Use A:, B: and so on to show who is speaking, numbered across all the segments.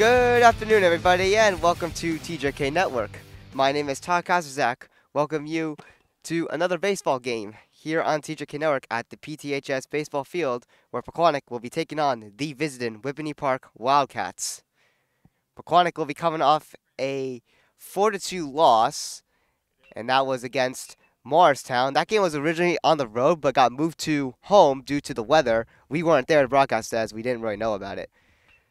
A: Good afternoon, everybody, and welcome to TJK Network. My name is Todd Kazazak. Welcome you to another baseball game here on TJK Network at the PTHS baseball field, where Pequannock will be taking on the visiting Whippany Park Wildcats. Pequannock will be coming off a 4-2 loss, and that was against Morristown. That game was originally on the road, but got moved to home due to the weather. We weren't there to broadcast as we didn't really know about it.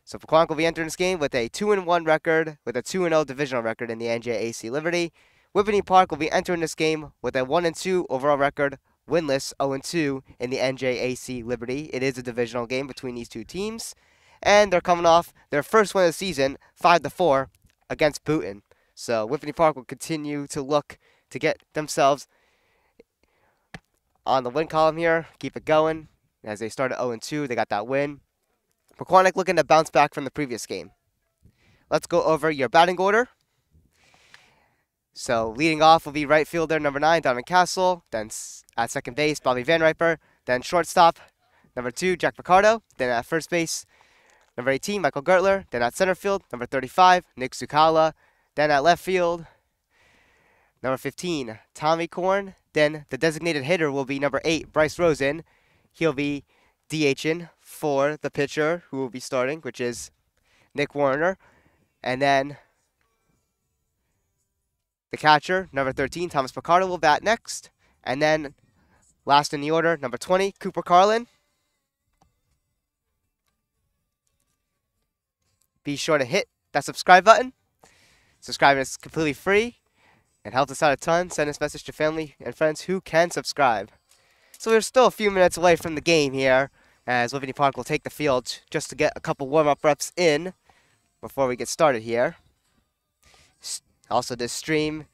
A: So Pequannock will be entering this game with a 2-1 record, with a 2-0 divisional record in the NJAC Liberty. Whippany Park will be entering this game with a 1-2 overall record, winless 0-2 in the NJAC Liberty. It is a divisional game between these two teams, and they're coming off their first win of the season, 5-4 against Boonton. So Whippany Park will continue to look to get themselves on the win column here, keep it going. As they started 0-2, they got that win. Pequannock looking to bounce back from the previous game. Let's go over your batting order. So leading off will be right fielder number 9, Donovan Castle. Then at second base, Bobby Van Riper. Then shortstop, number 2, Jack Picardo. Then at first base, number 18, Michael Gertler. Then at center field, number 35, Nick Sukala. Then at left field, number 15, Tommy Korn. Then the designated hitter will be number 8, Bryce Rosen. He'll be DHing for the pitcher who will be starting, which is Nick Warner. And then the catcher, number 13, Thomas Picardo, will bat next. And then last in the order, number 20, Cooper Carlin. Be sure to hit that subscribe button. Subscribing is completely free and helps us out a ton. Send this message to family and friends who can subscribe. So we're still a few minutes away from the game here, as Whippany Park will take the field just to get a couple warm-up reps in before we get started here. Also, this stream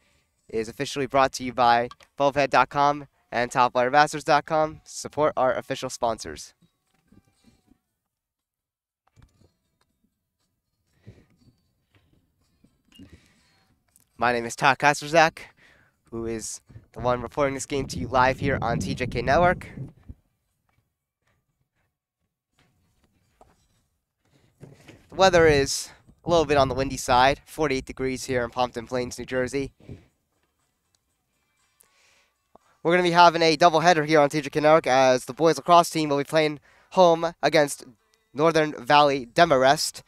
A: is officially brought to you by Bulbhead.com and TopWireMasters.com. Support our official sponsors. My name is Todd Kasterzak, who is the one reporting this game to you live here on TJK Network. The weather is a little bit on the windy side, 48 degrees here in Pompton Plains, New Jersey. We're going to be having a doubleheader here on TJK Network, as the boys lacrosse team will be playing home against Northern Valley Demarest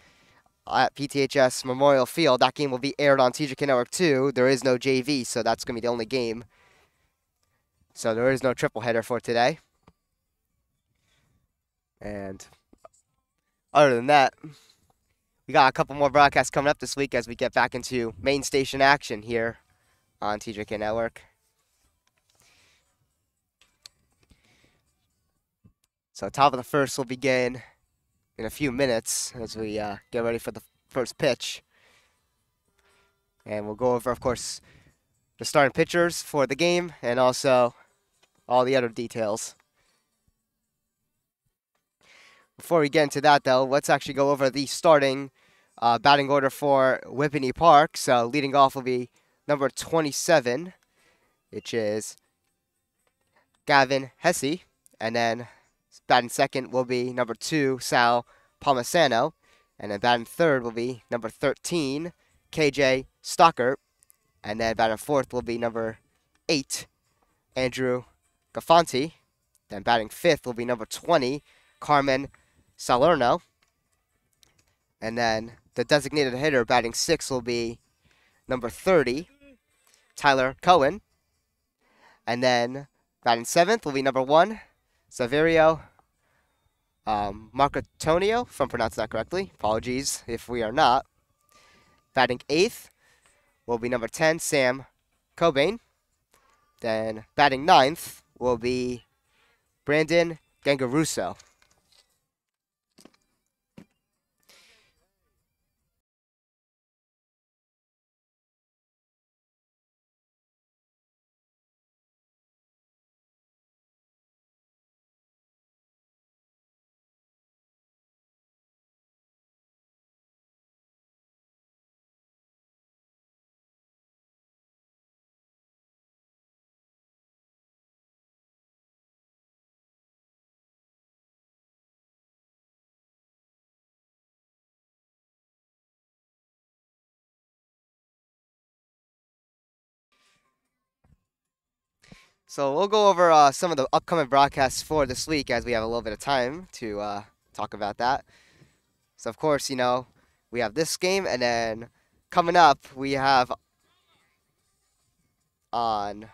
A: at PTHS Memorial Field. That game will be aired on TJK Network too. There is no JV, so that's going to be the only game. So there is no triple header for today. And other than that, we got a couple more broadcasts coming up this week as we get back into main station action here on TJK Network. So top of the first will begin in a few minutes as we get ready for the first pitch. And we'll go over, of course, the starting pitchers for the game and also all the other details. Before we get into that, though, let's actually go over the starting batting order for Whippany Park. So leading off will be number 27, which is Gavin Hesse. And then batting second will be number 2, Sal Palmisano. And then batting third will be number 13, KJ Stocker. And then batting fourth will be number 8, Andrew Gafanti. Then batting fifth will be number 20, Carmen Salerno. And then the designated hitter batting sixth will be number 30, Tyler Cohen. And then batting seventh will be number 1, Saverio Marcatonio, if I'm pronouncing that correctly. Apologies if we are not. Batting eighth will be number 10, Sam Cobain. Then batting ninth will be Brandon Gangarusso. So we'll go over some of the upcoming broadcasts for this week as we have a little bit of time to talk about that. So, of course, we have this game, and then coming up, we have on,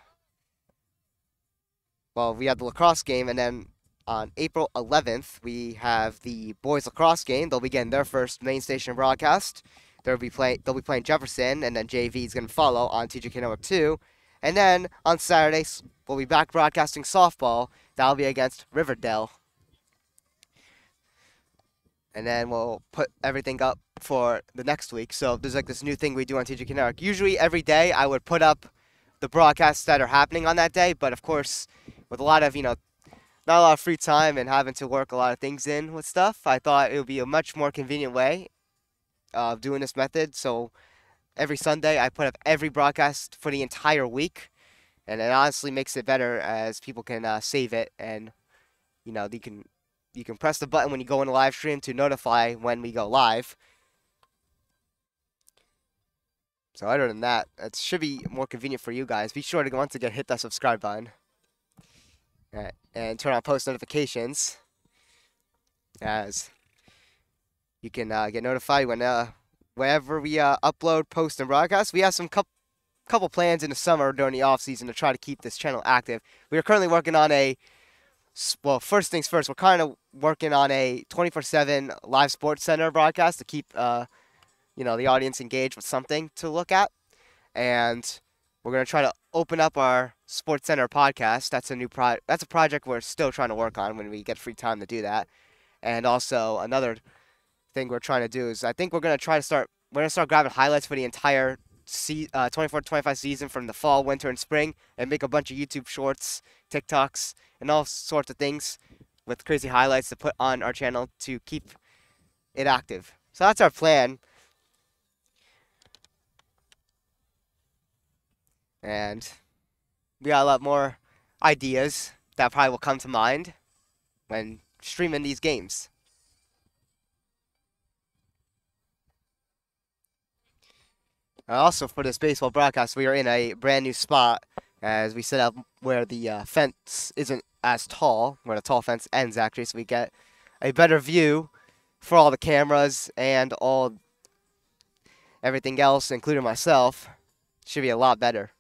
A: we have the lacrosse game, and then on April 11th, we have the boys lacrosse game. They'll be getting their first main station broadcast. They'll be playing Jefferson, and then JV is going to follow on TJK Network 2. And then on Saturday, we'll be back broadcasting softball. That'll be against Riverdale. And then we'll put everything up for the next week. So there's like this new thing we do on TJK Network. Usually every day I would put up the broadcasts that are happening on that day. But of course, with a lot of, not a lot of free time and having to work a lot of things in with stuff, I thought it would be a much more convenient way of doing this method. So every Sunday I put up every broadcast for the entire week. And it honestly makes it better as people can save it, and you can press the button when you go in the live stream to notify when we go live. So other than that, it should be more convenient for you guys. Be sure to once again hit that subscribe button. Alright, and turn on post notifications, as you can get notified whenever we upload, post, and broadcast. We have some couple plans in the summer during the off season to try to keep this channel active. We are currently working on first things first, we're kind of working on a 24/7 live sports center broadcast to keep the audience engaged with something to look at. And we're going to try to open up our Sports Center podcast. That's a project we're still trying to work on when we get free time to do that. And also another thing we're trying to do is I think we're going to start grabbing highlights for the entire 24-25 season from the fall, winter, and spring, and make a bunch of YouTube shorts, TikToks, and all sorts of things with crazy highlights to put on our channel to keep it active. So that's our plan. And we got a lot more ideas that probably will come to mind when streaming these games. Also, for this baseball broadcast, we are in a brand new spot as we set up where the fence isn't as tall, where the tall fence ends actually, so we get a better view for all the cameras and everything else, including myself. Should be a lot better.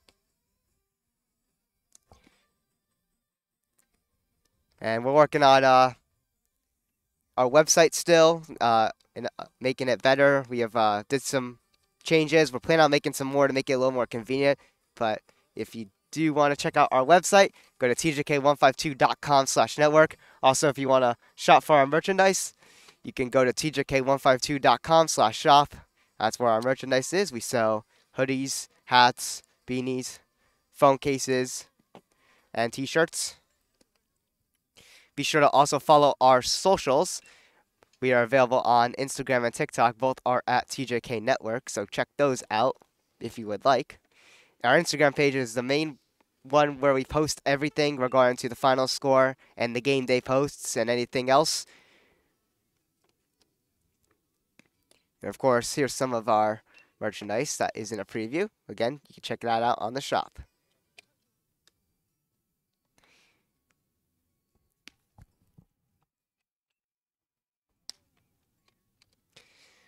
A: And we're working on our website still, and making it better. We have did some changes. We're planning on making some more to make it a little more convenient. But if you do want to check out our website, go to tjk152.com/network. Also, if you want to shop for our merchandise, you can go to tjk152.com/shop. That's where our merchandise is. We sell hoodies, hats, beanies, phone cases, and t-shirts. Be sure to also follow our socials. We are available on Instagram and TikTok. Both are at TJK Network, so check those out if you would like. Our Instagram page is the main one where we post everything regarding to the final score and the game day posts and anything else. And of course, here's some of our merchandise that is in a preview. Again, you can check that out on the shop.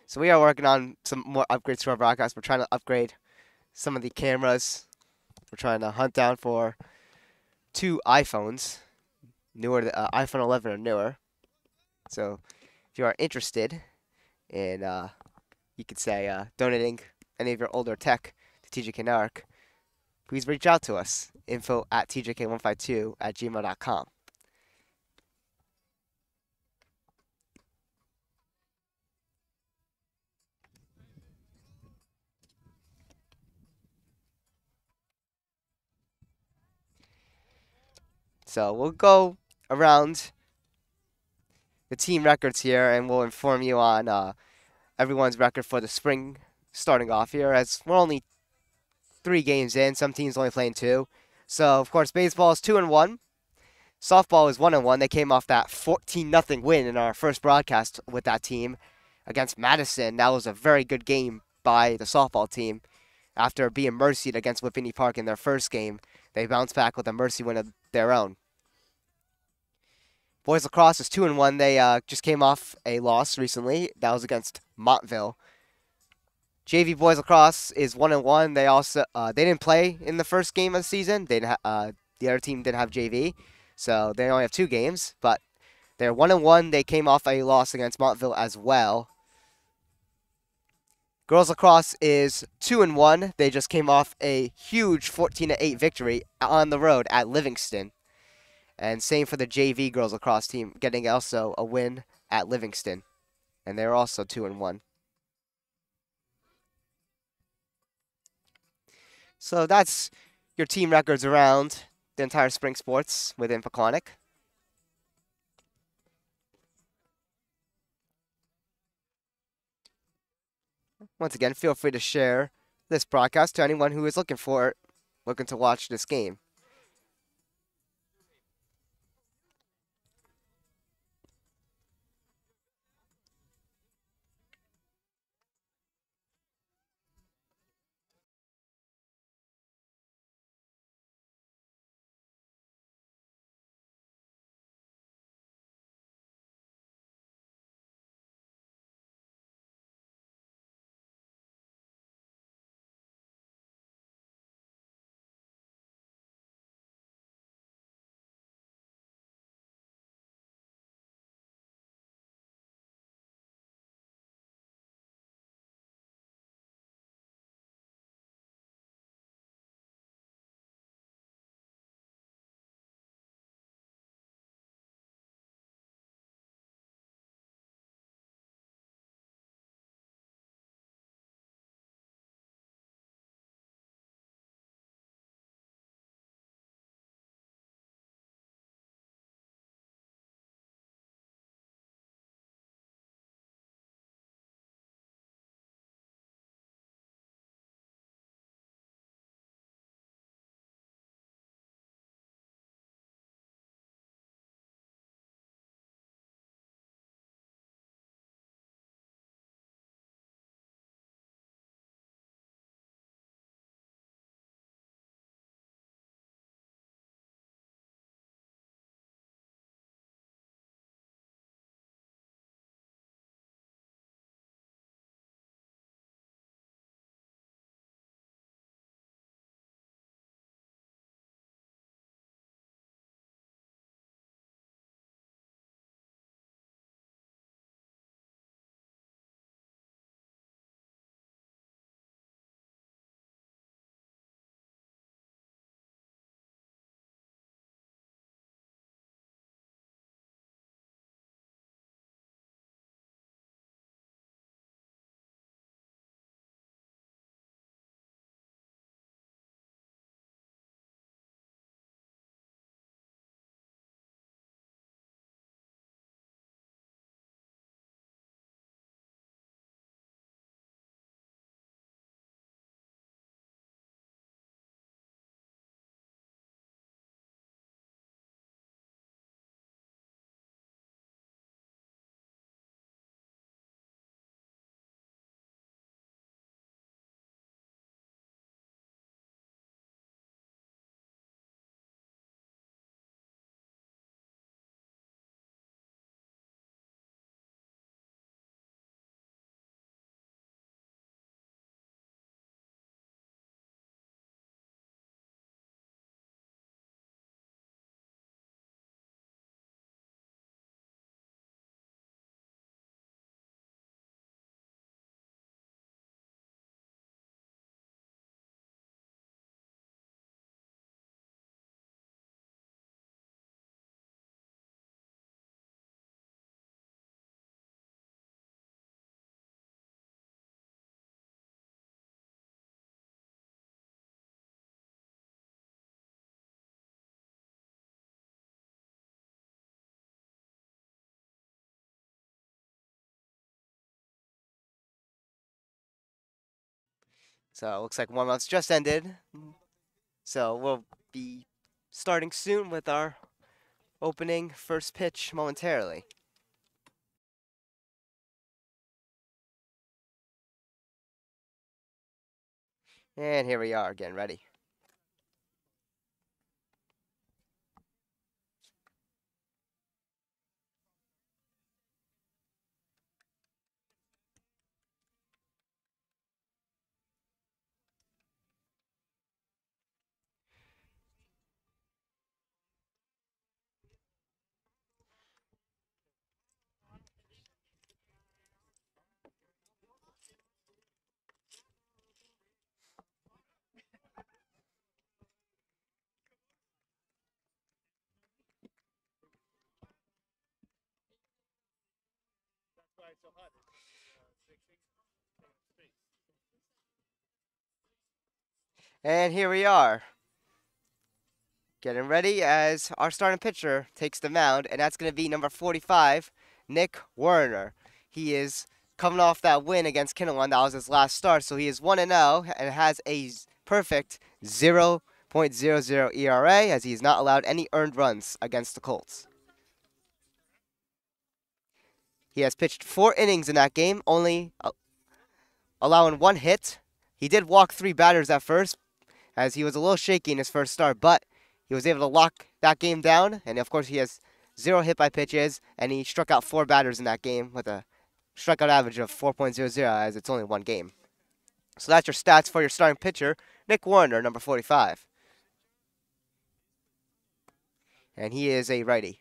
A: So we are working on some more upgrades to our broadcast. We're trying to upgrade some of the cameras. We're trying to hunt down for 2 iPhones, iPhone 11 or newer. So if you are interested in, you could say, donating any of your older tech to TJK Network, please reach out to us. info@tjk152@gmail.com. So we'll go around the team records here, and we'll inform you on everyone's record for the spring starting off here, as we're only 3 games in. Some teams only playing 2. So, of course, baseball is 2-1. Softball is 1-1. They came off that 14-0 win in our first broadcast with that team against Madison. That was a very good game by the softball team. After being mercied against Whippany Park in their first game, they bounce back with a mercy win of their own. Boys lacrosse is 2-1. They just came off a loss recently. That was against Montville. JV boys lacrosse is 1-1. They also they didn't play in the first game of the season. The other team didn't have JV, so they only have 2 games. But they're 1-1. They came off a loss against Montville as well. Girls lacrosse is 2-1. They just came off a huge 14-8 victory on the road at Livingston. And same for the JV girls lacrosse team, getting also a win at Livingston. And they're also 2-1. So that's your team records around the entire spring sports within Pequannock. Once again, feel free to share this broadcast to anyone who is looking to watch this game. So it looks like warm-ups just ended. So we'll be starting soon with our opening first pitch momentarily. And here we are, getting ready. And here we are, getting ready as our starting pitcher takes the mound, and that's going to be number 45, Nick Werner. He is coming off that win against Kinnelon. That was his last start, so he is 1-0 and has a perfect 0.00 ERA, as he has not allowed any earned runs against the Colts. He has pitched 4 innings in that game, only allowing 1 hit. He did walk 3 batters at first, as he was a little shaky in his first start, but he was able to lock that game down, and of course he has 0 hit by pitches, and he struck out 4 batters in that game with a strikeout average of 4.00, as it's only 1 game. So that's your stats for your starting pitcher, Nick Werner, number 45. And he is a righty.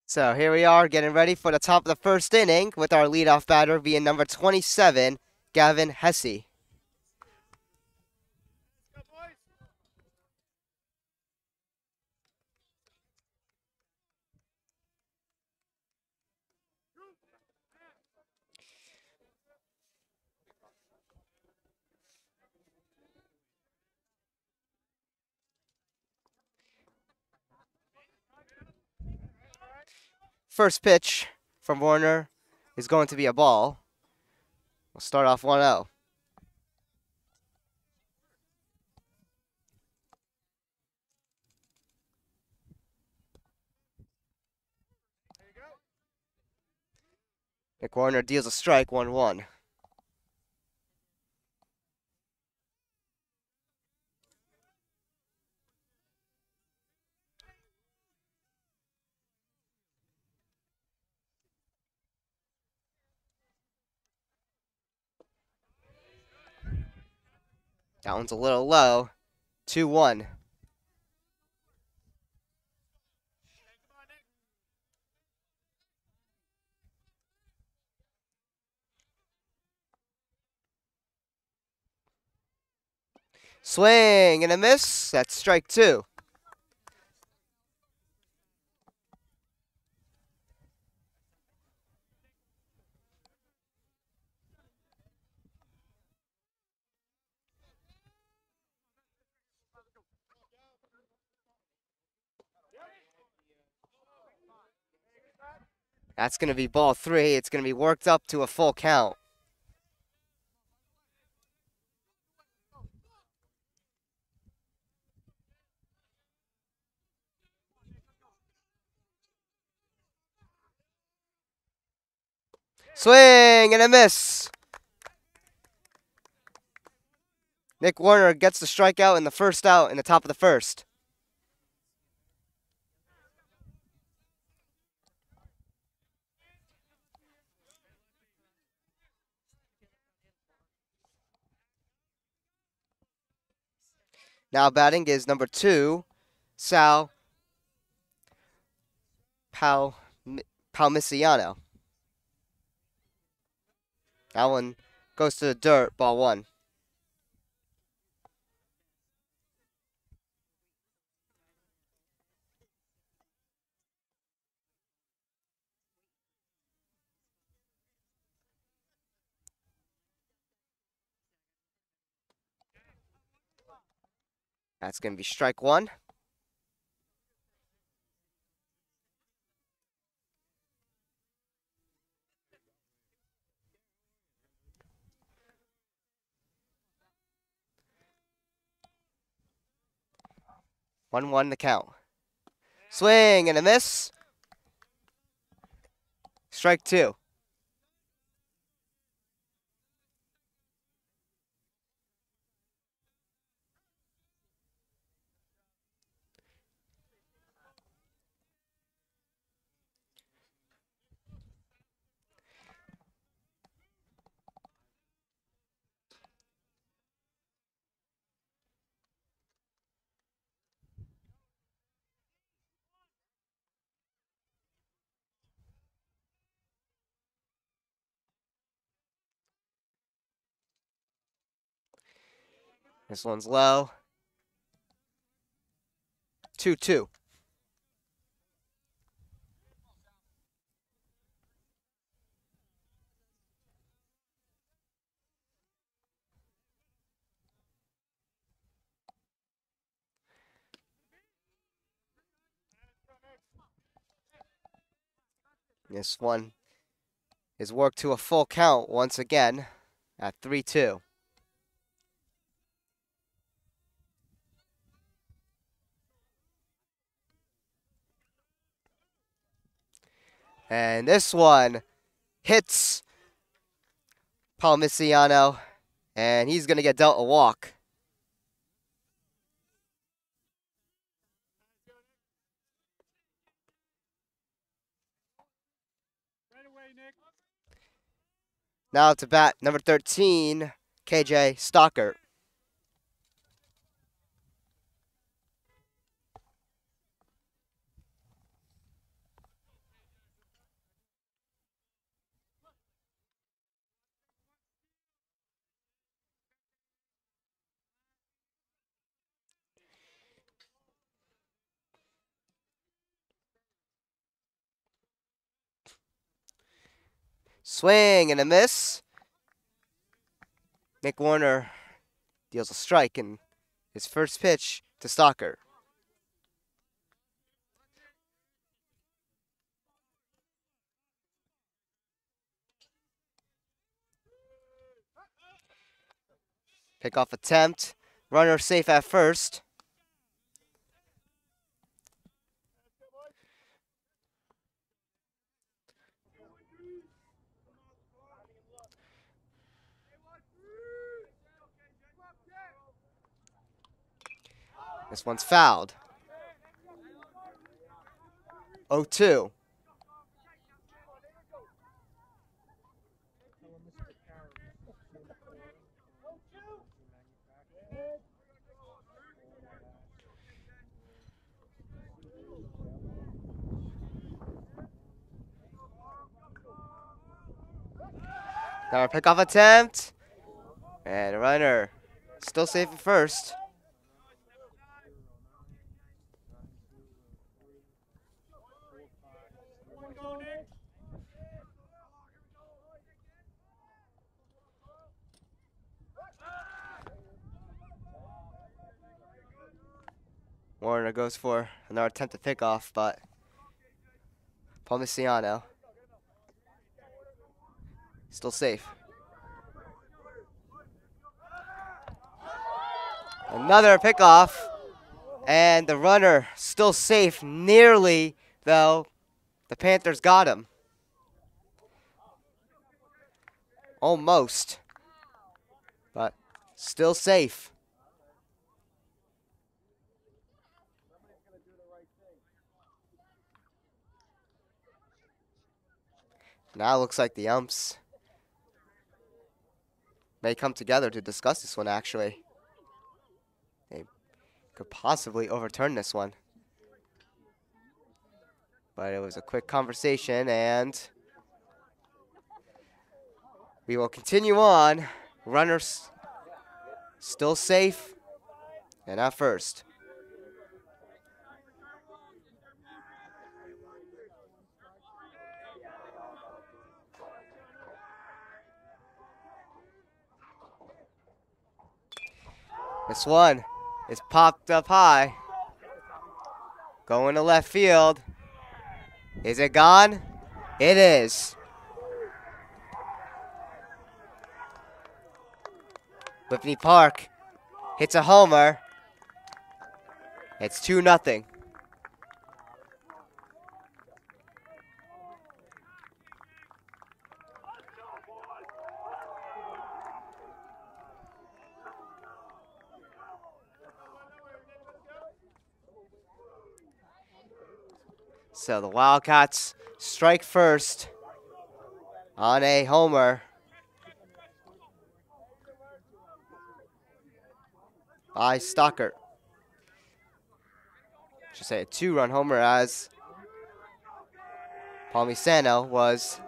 A: So here we are, getting ready for the top of the first inning with our leadoff batter being number 27, Gavin Hesse. First pitch from Werner is going to be a ball. We'll start off 1-0. Nick Werner deals a strike, 1-1. That one's a little low, 2-1. Swing and a miss. That's strike 2. That's going to be ball 3. It's going to be worked up to a full count. Swing and a miss. Nick Werner gets the strikeout in the first out in the top of the first. Now batting is number 2, Sal Palmiciano. That one goes to the dirt, ball 1. That's going to be strike 1. One the count. Swing and a miss. Strike two. This one's low. 2-2. This one is worked to a full count once again at 3-2. And this one hits Palmiciano, and he's going to get dealt a walk. Now to bat number 13, KJ Stockert. Swing and a miss. Nick Warner deals a strike in his first pitch to Stockert. Pickoff attempt. Runner safe at first. This one's fouled. 0-2. Another pickoff attempt. And a runner still safe at first. Warner goes for another attempt to pick off, but Palmiciano still safe. Another pickoff, and the runner still safe, nearly, though. The Panthers got him. Almost, but still safe. Now it looks like the umps may come together to discuss this one, actually. They could possibly overturn this one. But it was a quick conversation, and we will continue on. Runners still safe and at first. This one is popped up high. Going to left field. Is it gone? It is. Whitney Park hits a homer. It's 2-0. So the Wildcats strike first on a homer by Stockert. Should say a 2-run homer as Palmisano was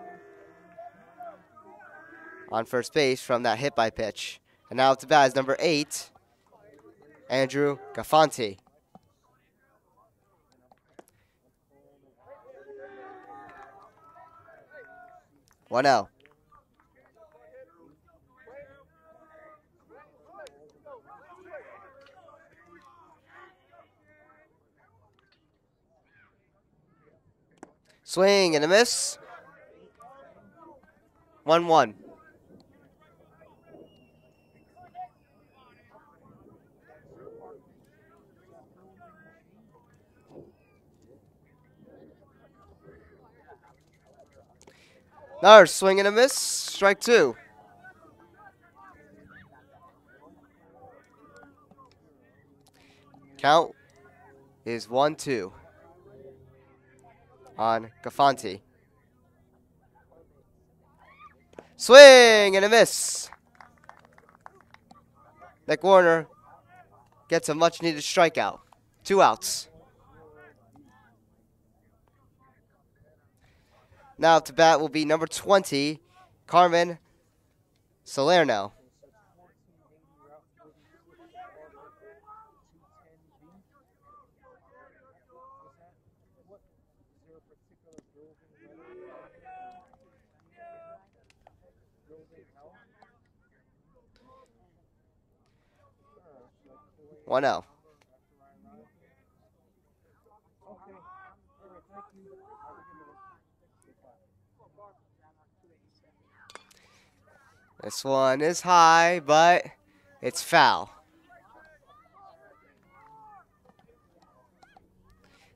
A: on first base from that hit by pitch. And now up to bat is number 8, Andrew Gafanti. 1-0. Swing and a miss. 1-1. Another swing and a miss. Strike 2. Count is 1-2 on Gafanti. Swing and a miss. Nick Warner gets a much needed strikeout. 2 outs. Now up to bat will be number 20, Carmen Salerno. One zero. This one is high, but it's foul.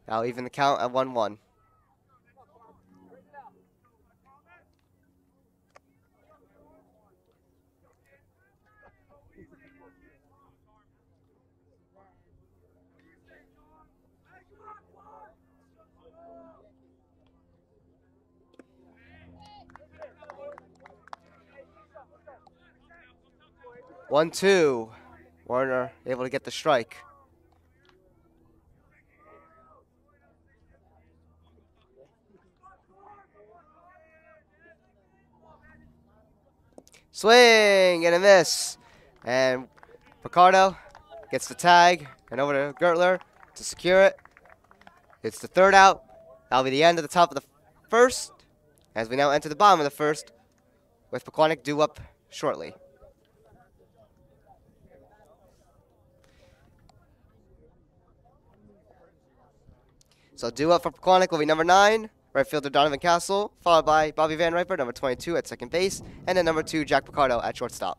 A: Now even the count at 1-1. One, two. Warner able to get the strike. Swing and a miss. And Picardo gets the tag and over to Gertler to secure it. It's the 3rd out. That'll be the end of the top of the first as we now enter the bottom of the first with Pequannock due up shortly. So due up for Pequannock will be number 9, right fielder Donovan Castle, followed by Bobby Van Riper, number 22 at second base, and then number 2, Jack Picardo at shortstop.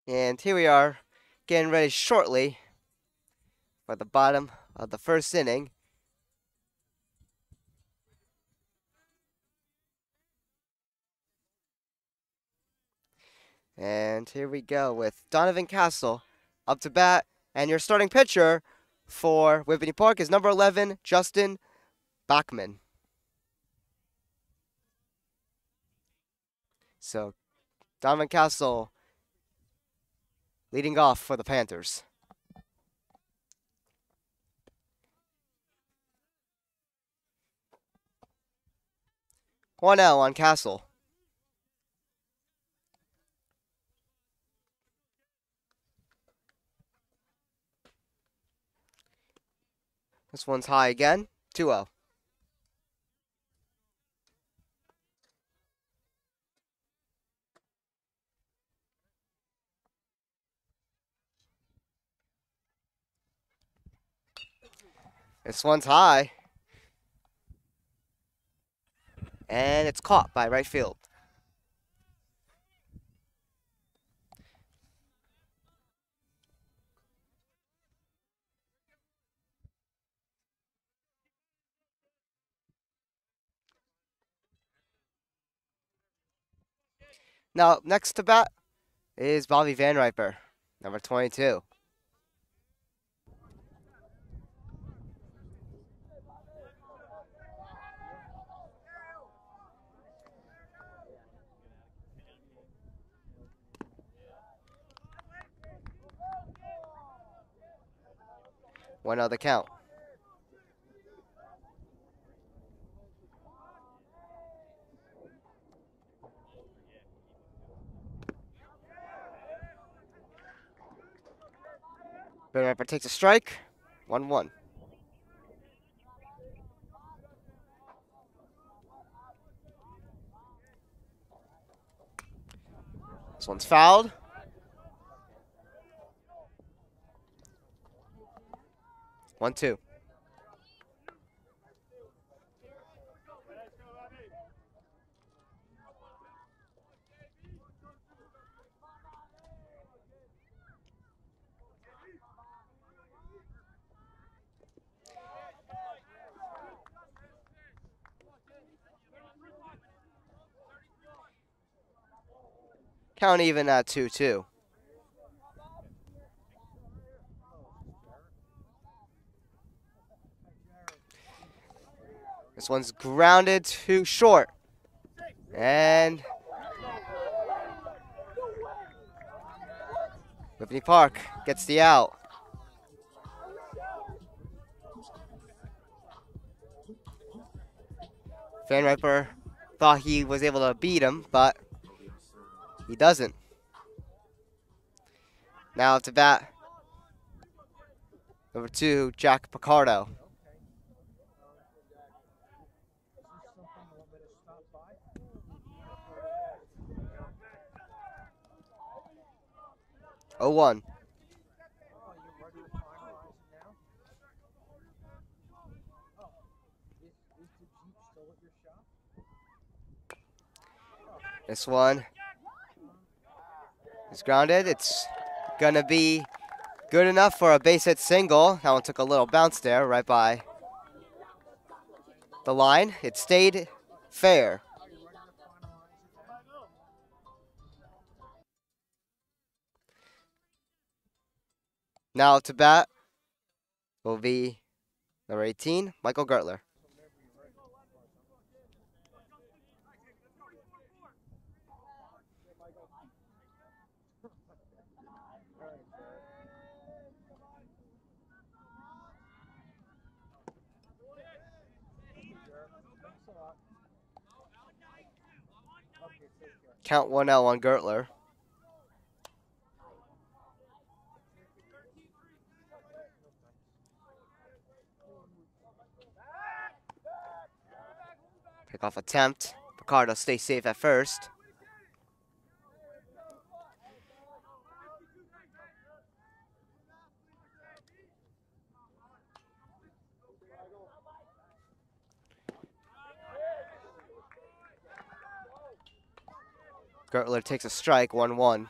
A: And here we are, getting ready shortly for the bottom of the first inning. And here we go with Donovan Castle up to bat. And your starting pitcher for Whippany Park is number 11, Justin Bachman. So Donovan Castle leading off for the Panthers. 1-0 on Castle. This one's high again. 2-0. This one's high. And it's caught by right field. Now, next to bat is Bobby Van Riper, number 22. One other count. Van Riper takes a strike. 1-1. This one's fouled. One, two. Count even at 2-2. This one's grounded to short. And Whippany Park gets the out. Van Riper thought he was able to beat him, but he doesn't. Now to bat, number 2, Jack Picardo. Oh, 1. This one is grounded. It's gonna be good enough for a base hit single. That one took a little bounce there, right by the line. It stayed fair. Now to bat will be number 18, Michael Gertler. Count 1-0 on Gertler. Pickoff attempt. Picardo stays safe at first. Gertler takes a strike, 1-1.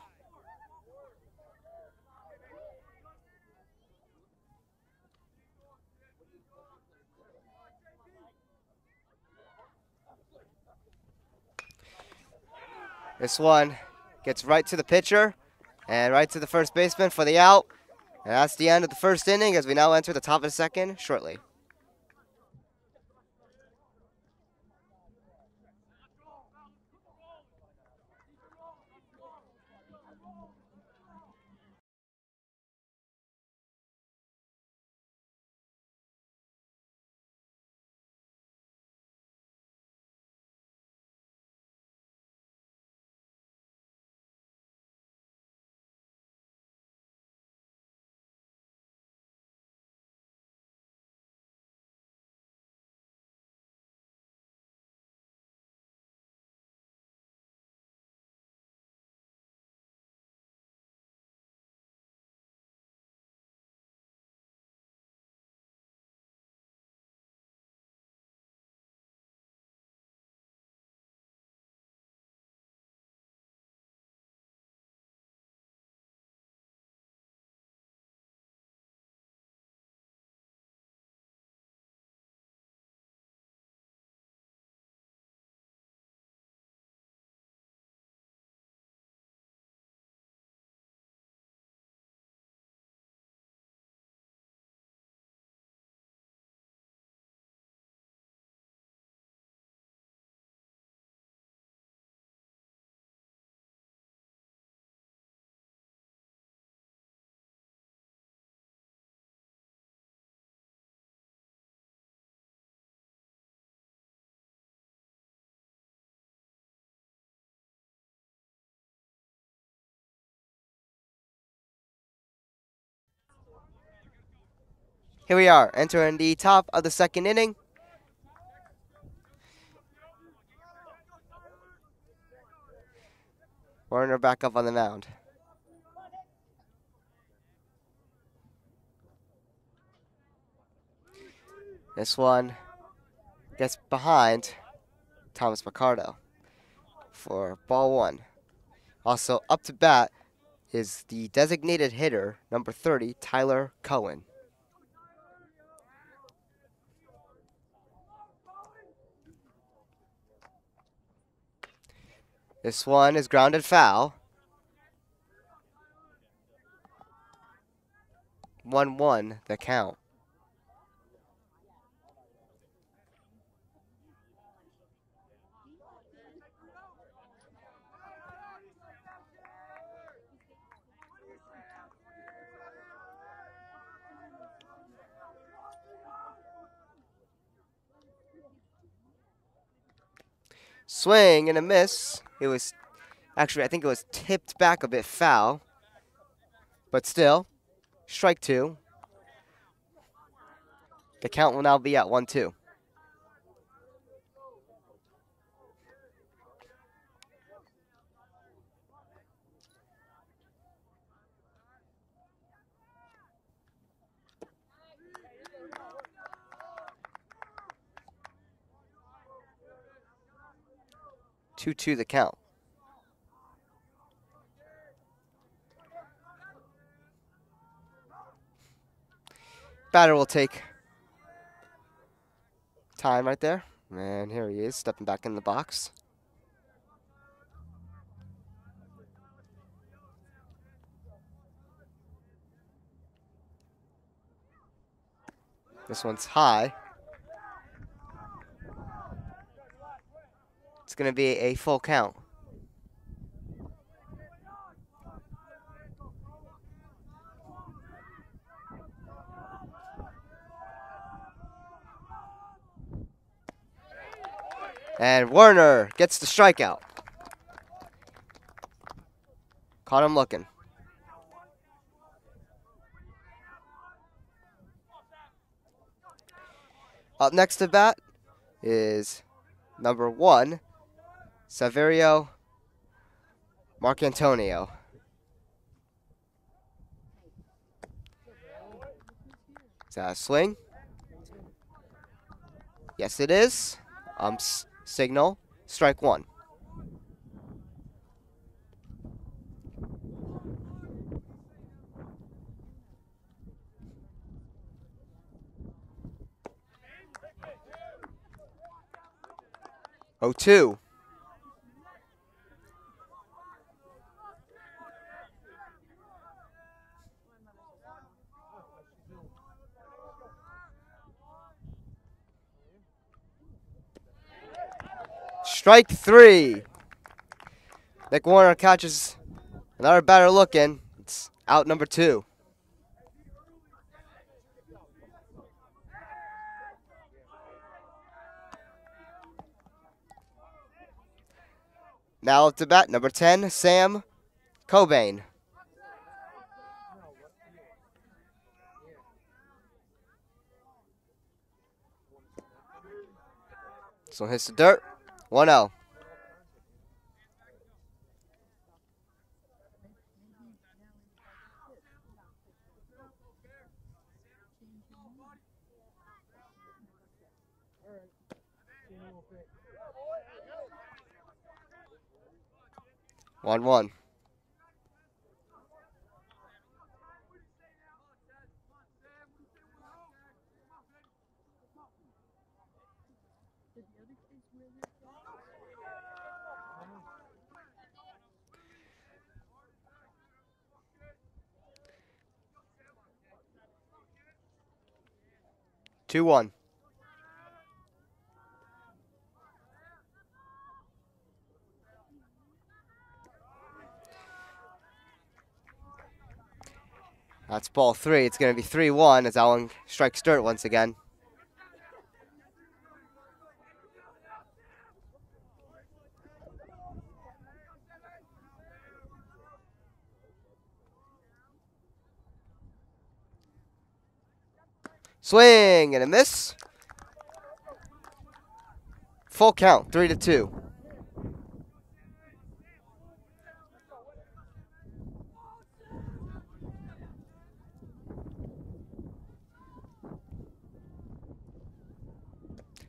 A: This one gets right to the pitcher and right to the first baseman for the out. And that's the end of the first inning as we now enter the top of the second shortly. Here we are, entering the top of the second inning. Werner back up on the mound. This one gets behind Thomas Picardo for ball one. Also up to bat is the designated hitter, number 30, Tyler Cohen. This one is grounded foul. 1-1 the count. Swing and a miss. It was, actually, I think it was tipped back a bit foul. But still, strike two. The count will now be at 1-2. Two the count. Batter will take time right there. And here he is, stepping back in the box. This one's high. It's going to be a full count. And Werner gets the strikeout. Caught him looking. Up next to bat is number 1, Saverio Marcantonio. Is that a swing? Yes, it is. Signal, strike one. Oh, 2. Strike 3. Nick Warner catches another batter looking. It's out number 2. Now up to bat, number 10, Sam Cobain. This one hits the dirt. 1-0. One one. Two one. That's ball 3. It's going to be 3-1 as Allen strikes dirt once again. Swing and a miss. Full count, 3-2.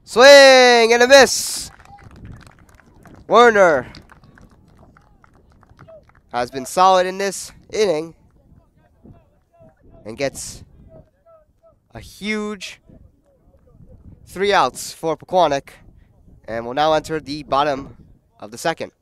A: Swing and a miss. Werner has been solid in this inning and gets a huge 3 outs for Pequannock, and will now enter the bottom of the second.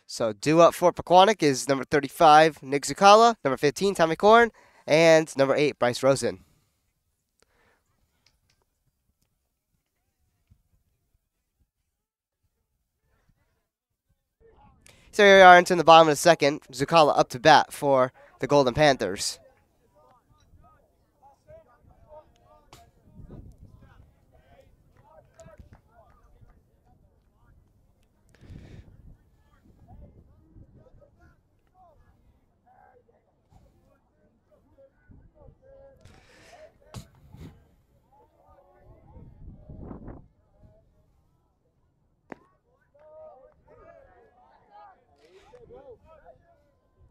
A: So due up for Pequannock is number 35, Nick Zucala, number 15, Tommy Korn, and number 8, Bryce Rosen. So here we are into the bottom of the second. Zucala up to bat for the Golden Panthers.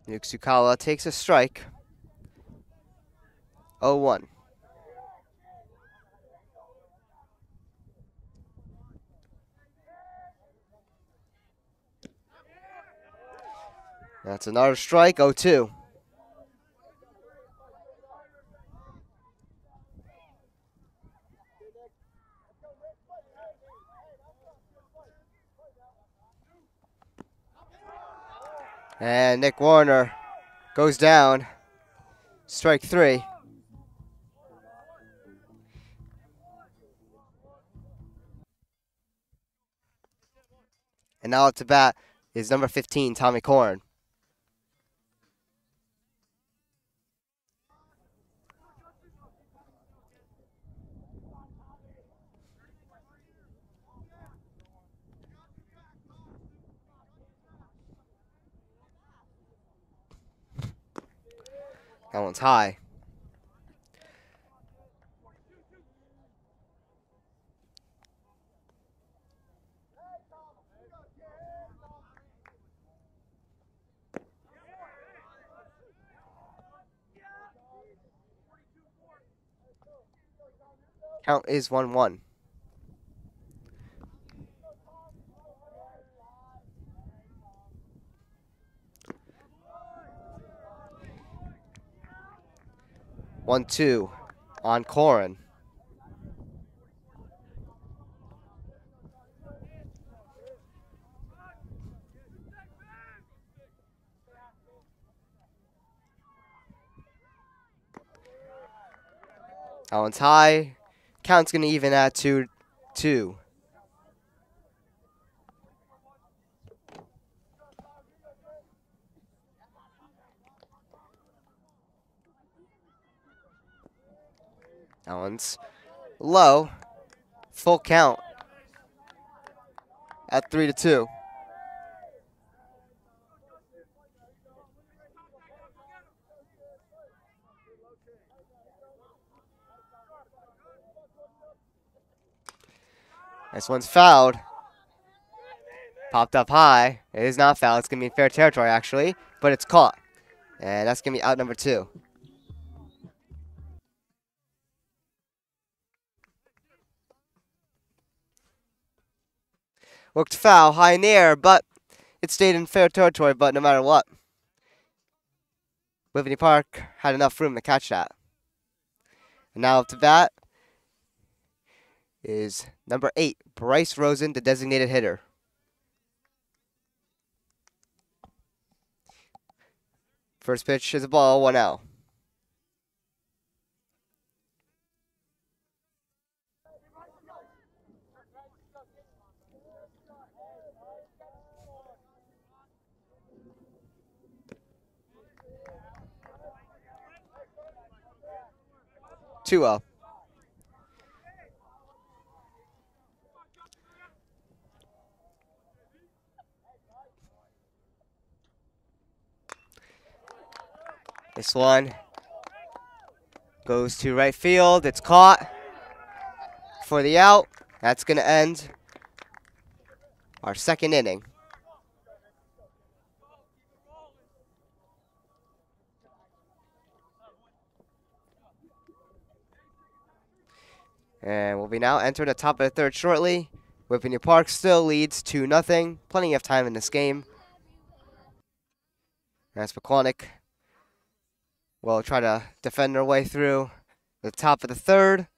A: Nick Zucala takes a strike. 0-1. That's another strike, 0-2. And Nick Warner goes down. Strike 3. And now up to bat is number 15, Tommy Corn. That one's high. Count is 1-1. One, two on Corn. That one's high. Count's going to even at 2-2. That one's low. Full count at 3-2. This one's fouled. Popped up high. It is not foul. It's going to be in fair territory, actually. But it's caught. And that's going to be out number 2. Looked foul, high in the air, but it stayed in fair territory, but no matter what. Whitney Park had enough room to catch that. And now up to bat is number 8, Bryce Rosen, the designated hitter. First pitch is a ball, 1-0. Two up. This one goes to right field. It's caught for the out. That's going to end our second inning. And we'll be now entering the top of the third shortly. Whippany Park still leads 2-0. Plenty of time in this game. As Pequannock will try to defend their way through the top of the third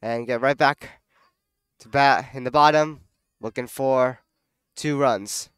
A: and get right back to bat in the bottom, looking for 2 runs.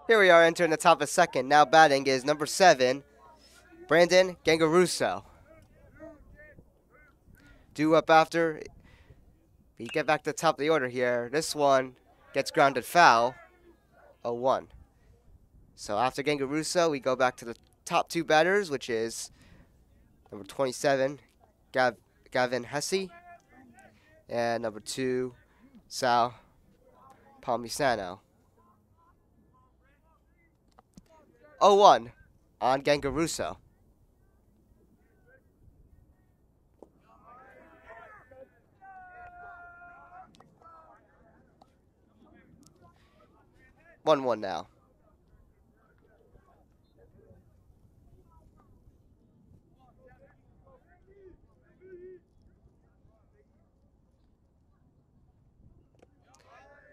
A: Here we are entering the top of second. Now batting is number 7, Brandon Gangaruso. Due up after we get back to the top of the order here. This one gets grounded foul, 0-1. So after Gangaruso, we go back to the top 2 batters, which is number 27, Gavin Hesse, and number 2, Sal Palmisano. 0-1 on Gangaruso. One now.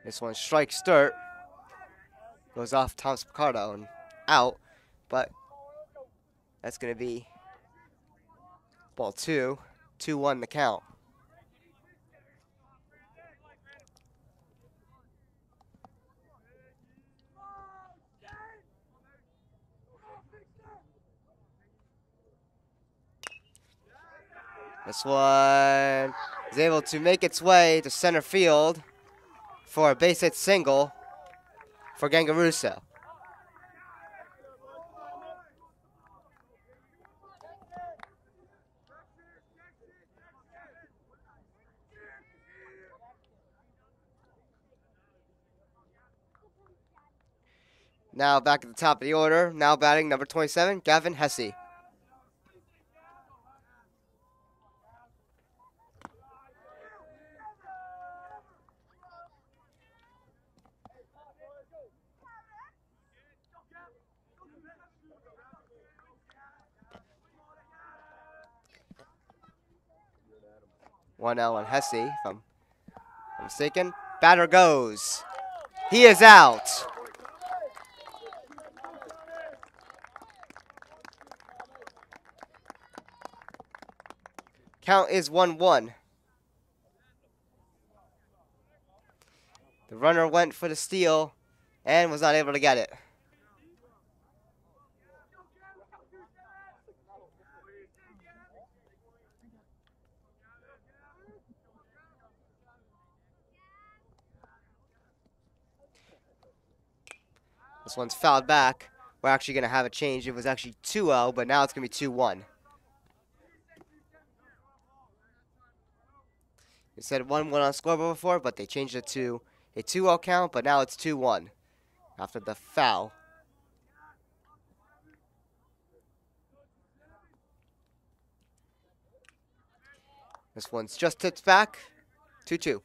A: This one strikes dirt. Goes off Thomas Picardo and out. But that's going to be ball 2. 2-1 the count. This one is able to make its way to center field for a base hit single for Gangaruso. Now back at the top of the order. Now batting number 27, Gavin Hesse. One L on Hesse, if I'm mistaken. Batter goes. He is out. Count is 1-1. The runner went for the steal and was not able to get it. This one's fouled back. We're actually going to have a change. It was actually 2-0, but now it's going to be 2-1. It said 1-1 on scoreboard before, but they changed it to a 2-0 count, but now it's 2-1 after the foul. This one's just tipped back. 2-2.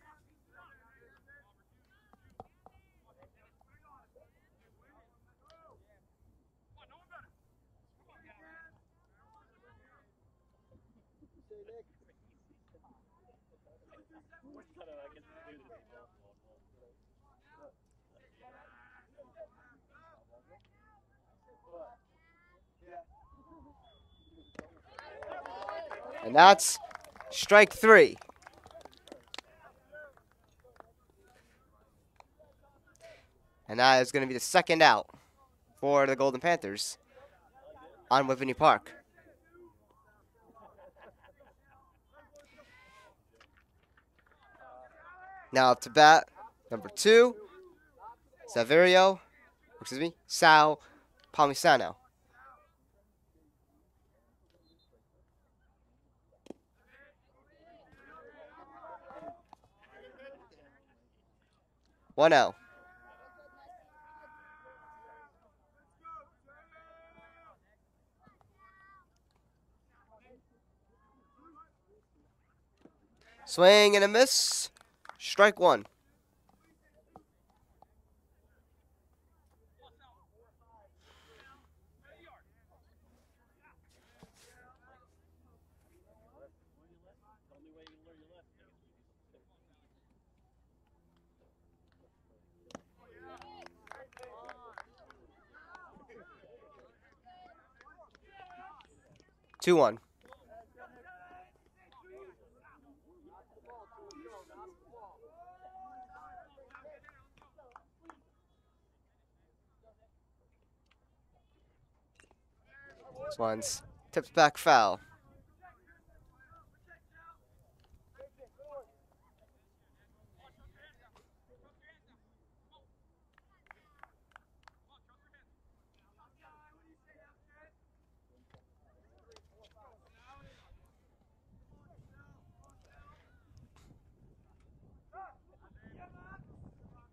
A: And that's strike 3. And that is going to be the second out for the Golden Panthers on Whippany Park. Now up to bat, number 2, Sal Palmisano. One out. Swing and a miss. Strike 1. Two one. This one's tipped back foul.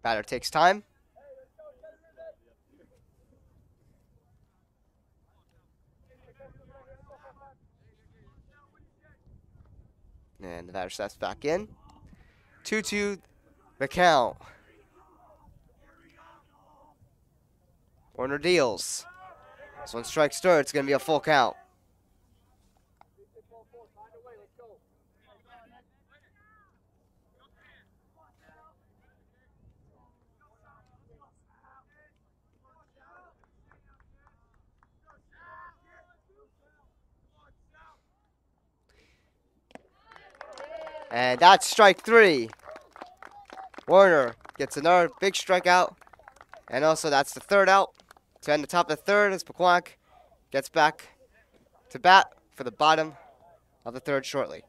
A: Batter takes time. And the batter steps back in. 2-2 the count. Warner deals. This one strikes third. It's going to be a full count. And that's strike three. Warner gets another big strikeout. And also that's the third out. To end the top of the third as Pequannock gets back to bat for the bottom of the third shortly.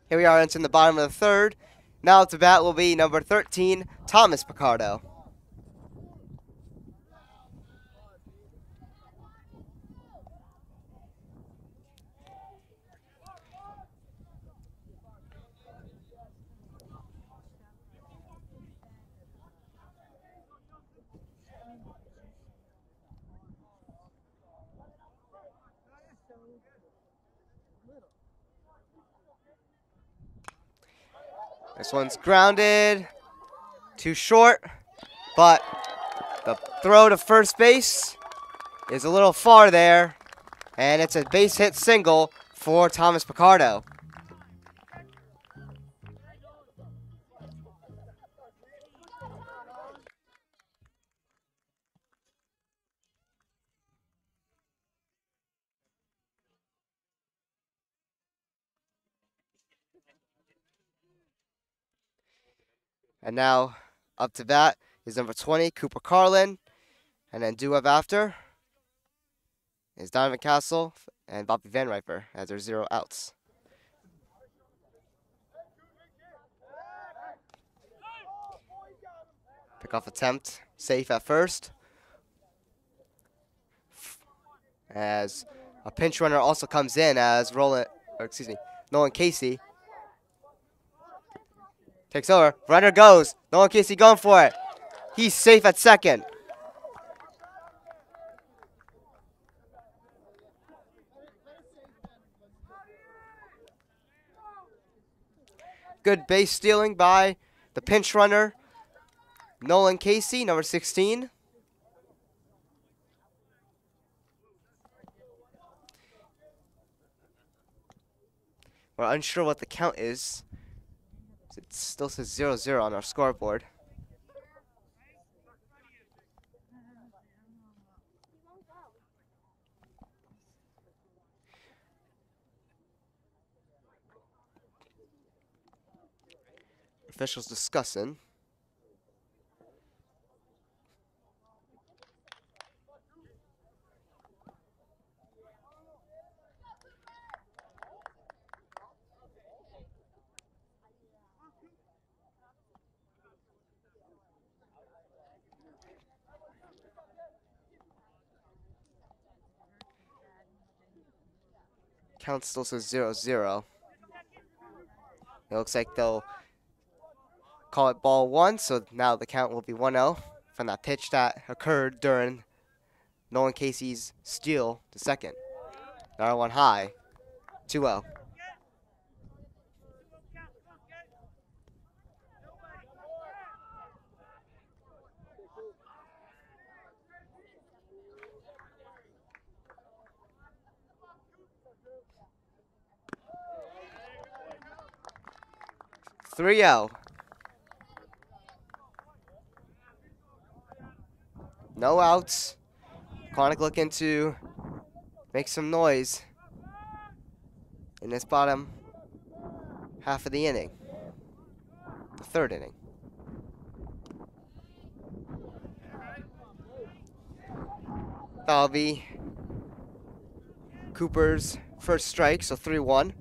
A: Here we are entering the bottom of the third. Now to bat will be number 13, Thomas Picardo. This one's grounded, too short, but the throw to first base is a little far there, and it's a base hit single for Thomas Picardo. And now up to bat is number 20, Cooper Carlin. And then due up after is Donovan Castle and Bobby Van Riper as their 0 outs. Pickoff attempt, safe at first. As a pinch runner also comes in as Nolan Casey takes over. Runner goes. Nolan Casey going for it. He's safe at second. Good base stealing by the pinch runner, Nolan Casey, number 16. We're unsure what the count is. It still says 0-0 on our scoreboard. Officials discussing. Count still says 0-0. It looks like they'll call it ball one, so now the count will be 1-0 from that pitch that occurred during Nolan Casey's steal to second. Another one high, 2-0. Three out. No outs. Quantic looking to make some noise in this bottom half of the inning. The third inning. That'll be Cooper's first strike, so 3-1.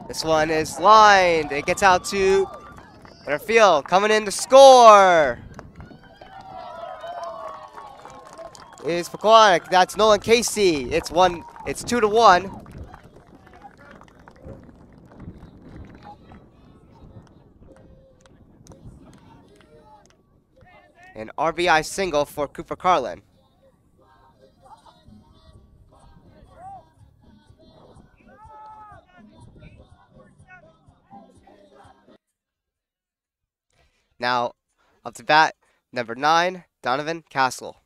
A: This one is lined. It gets out to center field. Coming in to score is Pequannock. That's Nolan Casey. It's 2-1. An RBI single for Cooper Carlin. Now, up to bat, number 9, Donovan Castle.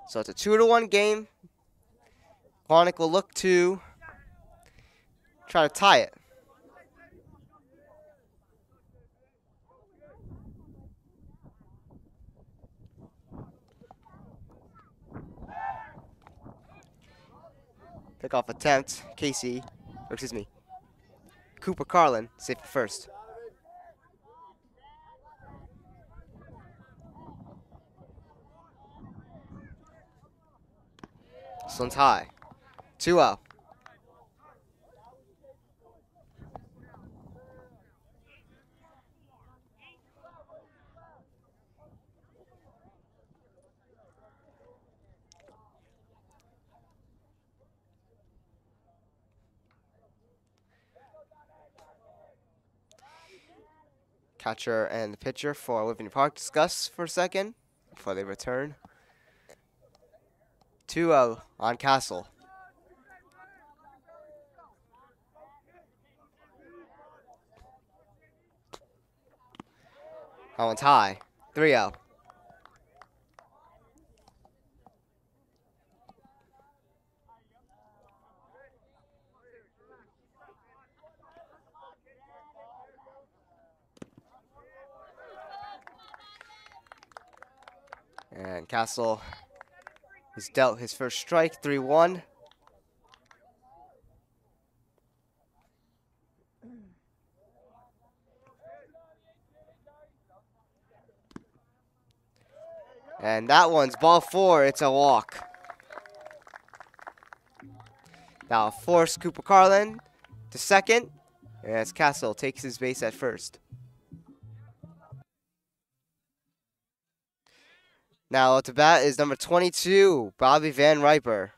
A: So it's a 2-1 game. Quantic will look to try to tie it. Pickoff attempt, Cooper Carlin, safe at first. This one's high, 2-0. Catcher and the pitcher for Olivia Park discuss for a second before they return. 2-0 on Castle. That one's high, 3-0. And Castle has dealt his first strike, 3-1. And that one's ball 4. It's a walk. Now force Cooper Carlin to second as Castle takes his base at first. Now up to bat is number 22, Bobby Van Riper.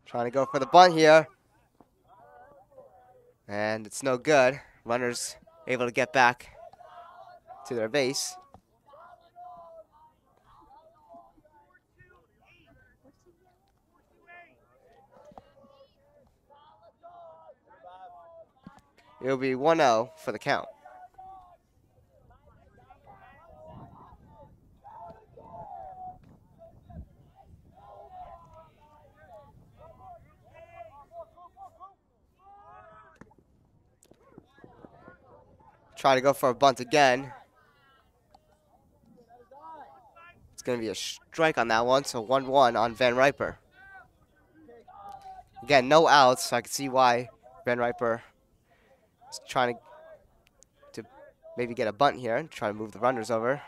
A: Trying to go for the bunt here. And it's no good. Runners able to get back to their base. It'll be 1-0 for the count. Try to go for a bunt again. It's going to be a strike on that one, so 1-1 on Van Riper. Again, no outs, so I can see why Van Riper is trying to maybe get a bunt here and try to move the runners over.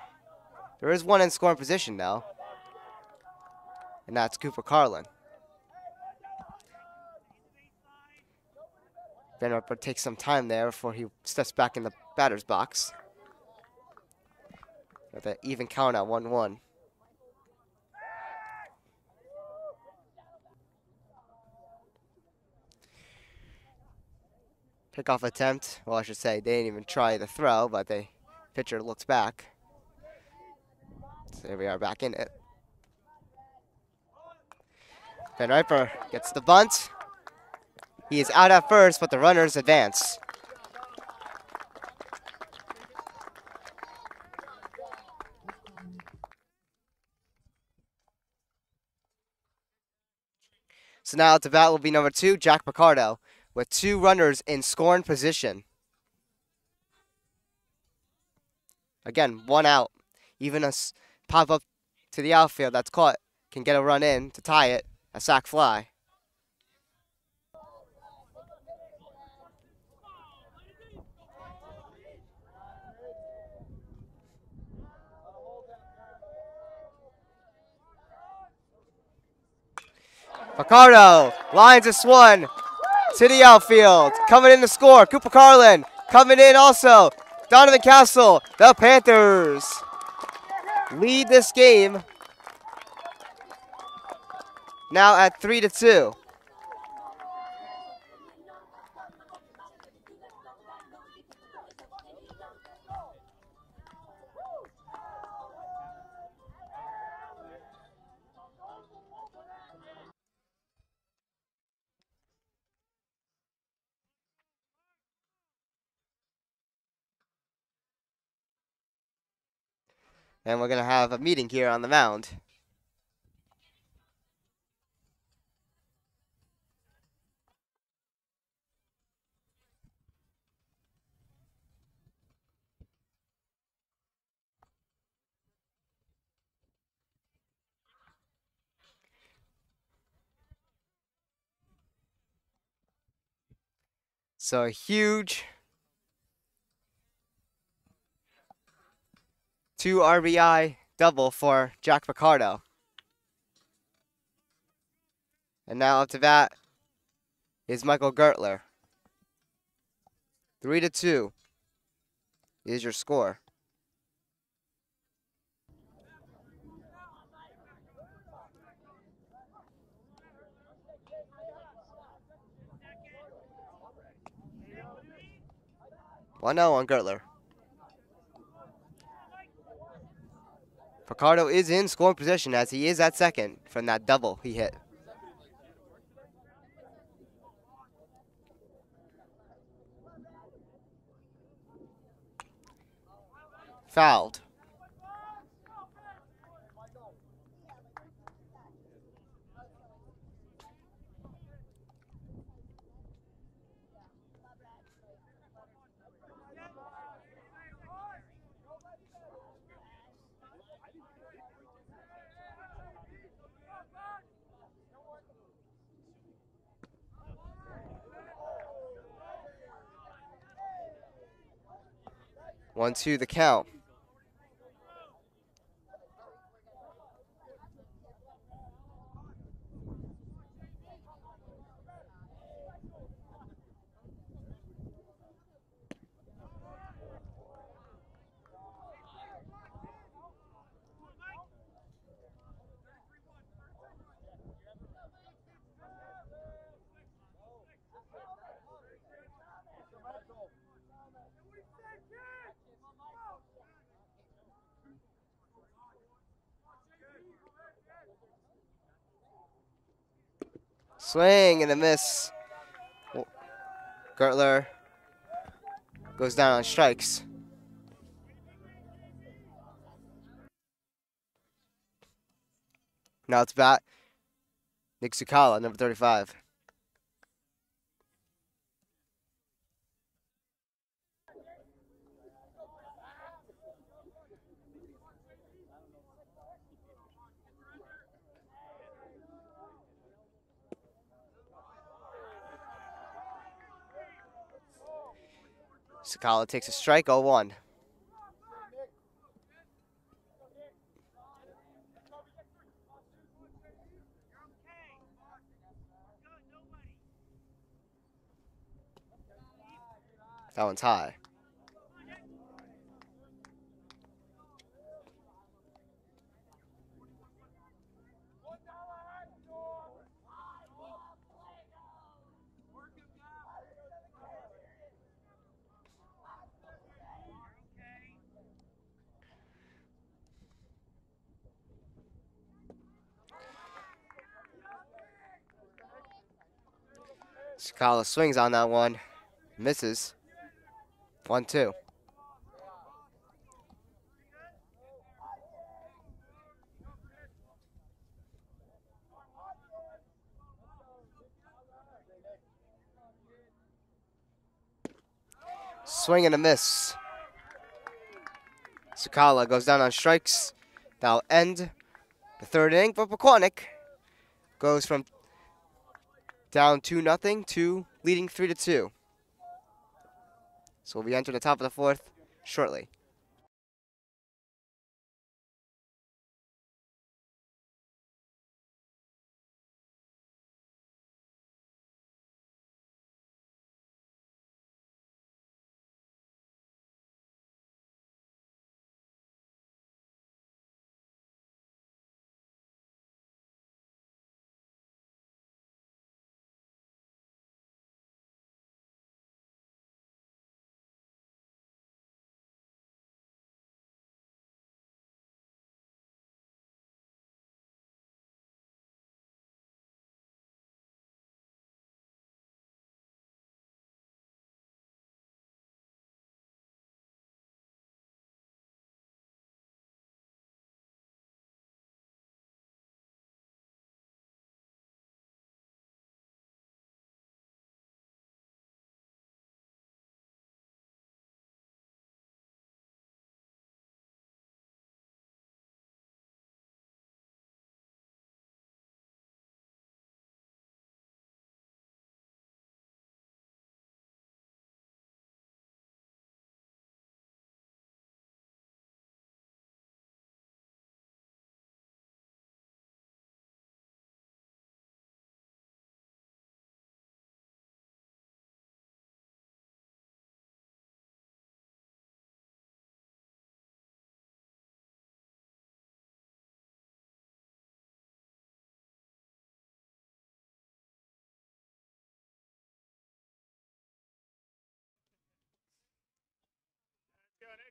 A: There is one in scoring position now, and that's Cooper Carlin. Van Riper takes some time there before he steps back in the batter's box. With an even count at 1-1. Pickoff attempt. Well, I should say they didn't even try the throw, but the pitcher looks back. So there we are back in it. Van Riper gets the bunt. He is out at first, but the runners advance. So now at the bat will be number 2, Jack Picardo, with 2 runners in scoring position. Again, 1 out. Even a pop up to the outfield that's caught can get a run in to tie it, a sac fly. Picardo lines this one to the outfield. Coming in to score, Cooper Carlin. Coming in also, Donovan Castle. The Panthers lead this game now at 3-2. And we're going to have a meeting here on the mound. So a huge 2 RBI double for Jack Picardo. And now up to bat is Michael Gertler. 3-2 is your score. One 0 on Gertler. Picardo is in scoring position as he is at second from that double he hit. Fouled. One, two, the count. Swing and a miss. Gertler goes down on strikes. Now it's bat Nick Sukala, number 35. Sukala takes a strike, 0-1. That one's high. Sukala swings on that one. Misses. 1-2. Swing and a miss. Sukala goes down on strikes. That'll end the third inning, but Pequannock goes from down 2-0 to leading 3-2. So we enter the top of the fourth shortly.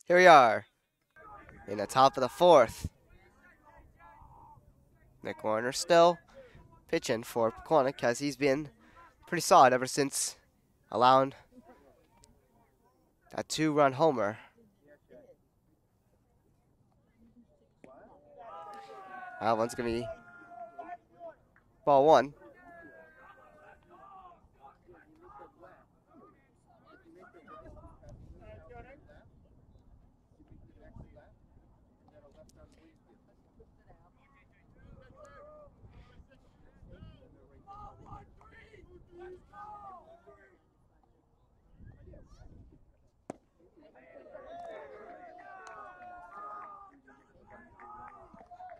A: Here we are in the top of the fourth. Nick Warner still pitching for Pequannock as he's been pretty solid ever since allowing that 2-run homer. That one's going to be ball one.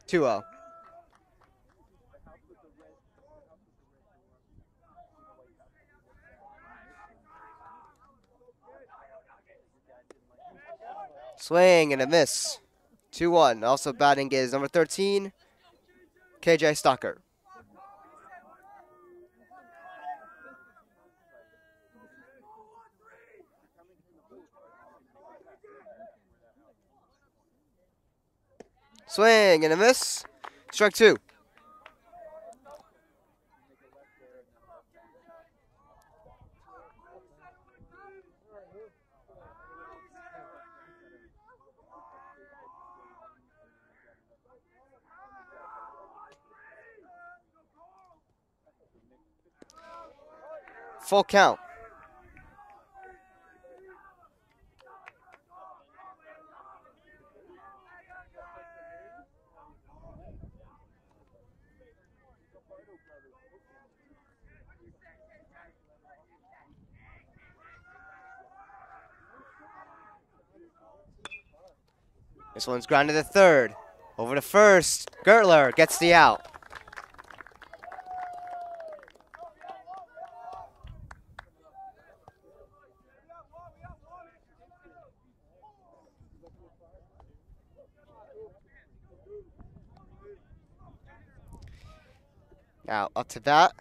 A: Two 0. Swing and a miss. 2-1. Also batting is number 13, KJ Stocker. Swing and a miss. Strike two. Full count. This one's grounded to third. Over to first. Gertler gets the out. Now up to bat,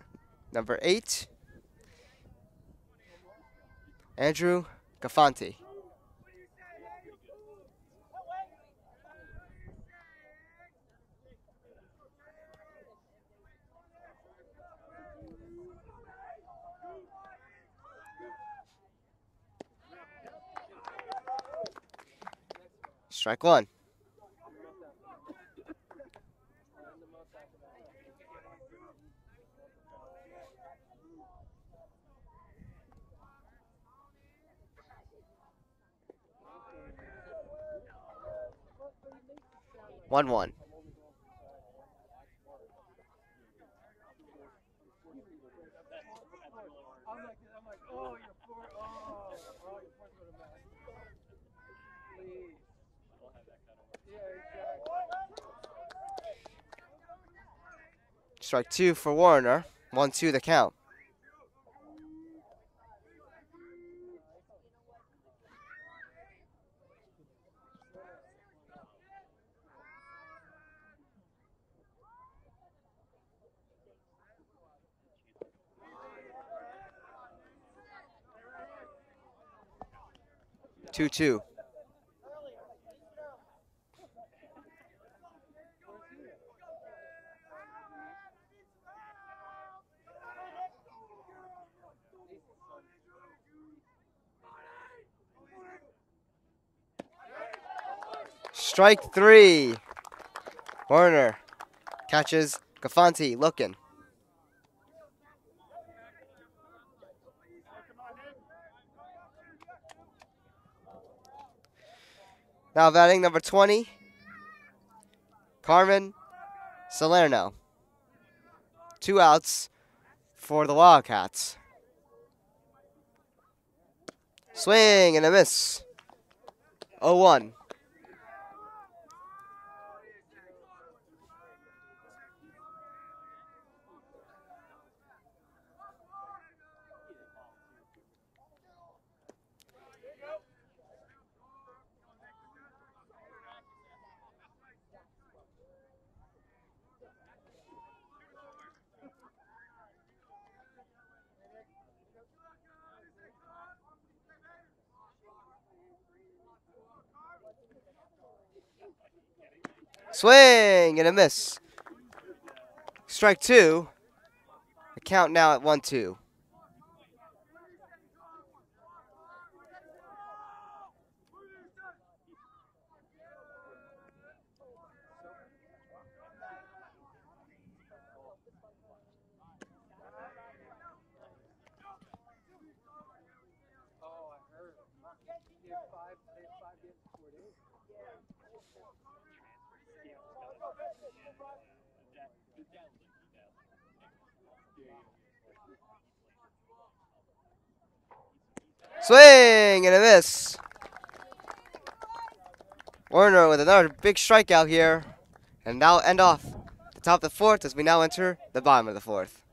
A: number 8, Andrew Gafanti. Strike one. One one. Strike two for Warner. 1-2 the count. Two. Strike three. Warner catches Gafanti looking. Now batting number 20, Carmen Salerno. 2 outs for the Wildcats. Swing and a miss. 0-1. Swing and a miss. Strike two. The count now at 1-2. Swing and a miss. Warner with another big strikeout here. And now end off the top of the fourth as we now enter the bottom of the fourth.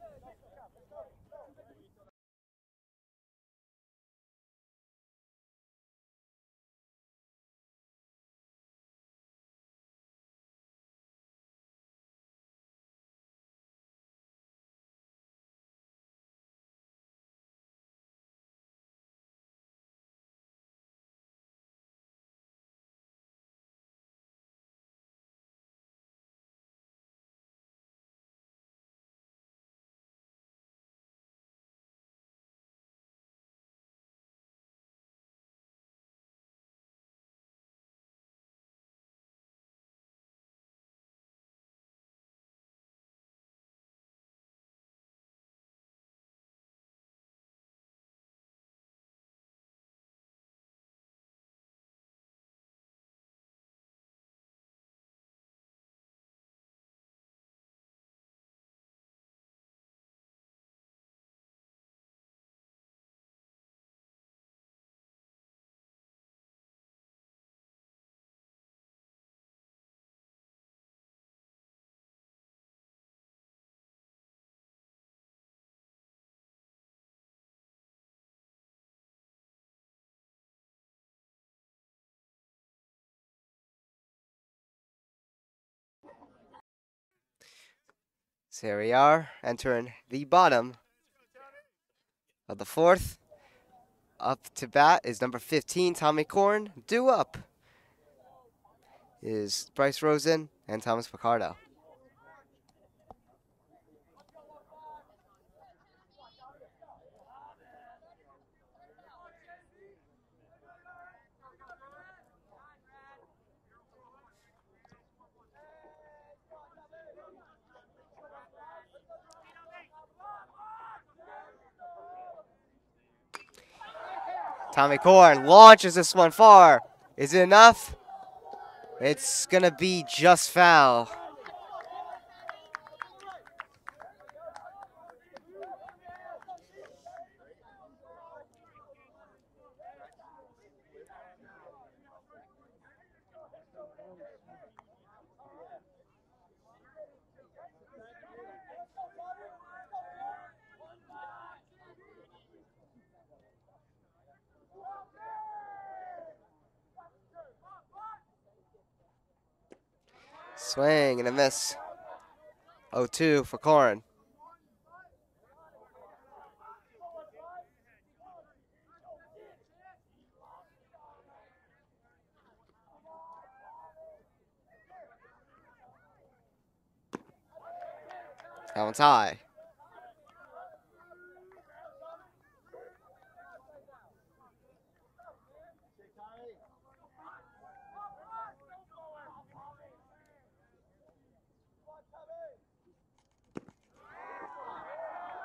A: So here we are, entering the bottom of the fourth. Up to bat is number 15, Tommy Korn. Due up is Bryce Rosen and Thomas Picardo. Tommy Korn launches this one far. Is it enough? It's going to be just foul. Swing and a miss. 0-2 for Korn. That one's high.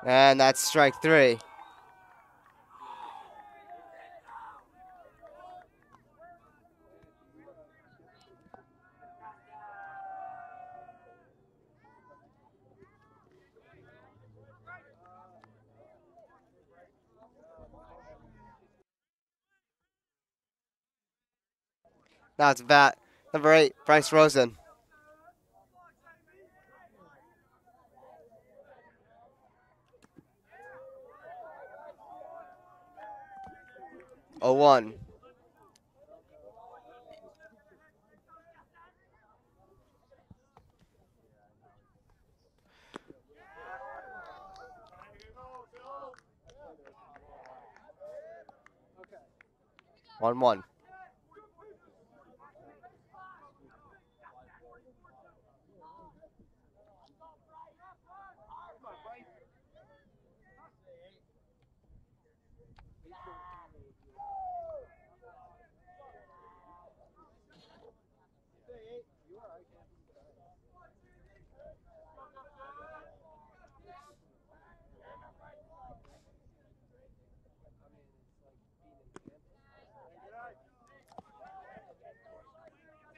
A: And that's strike 3. Now it's bat number 8, Bryce Rosen. Oh, 1. One one.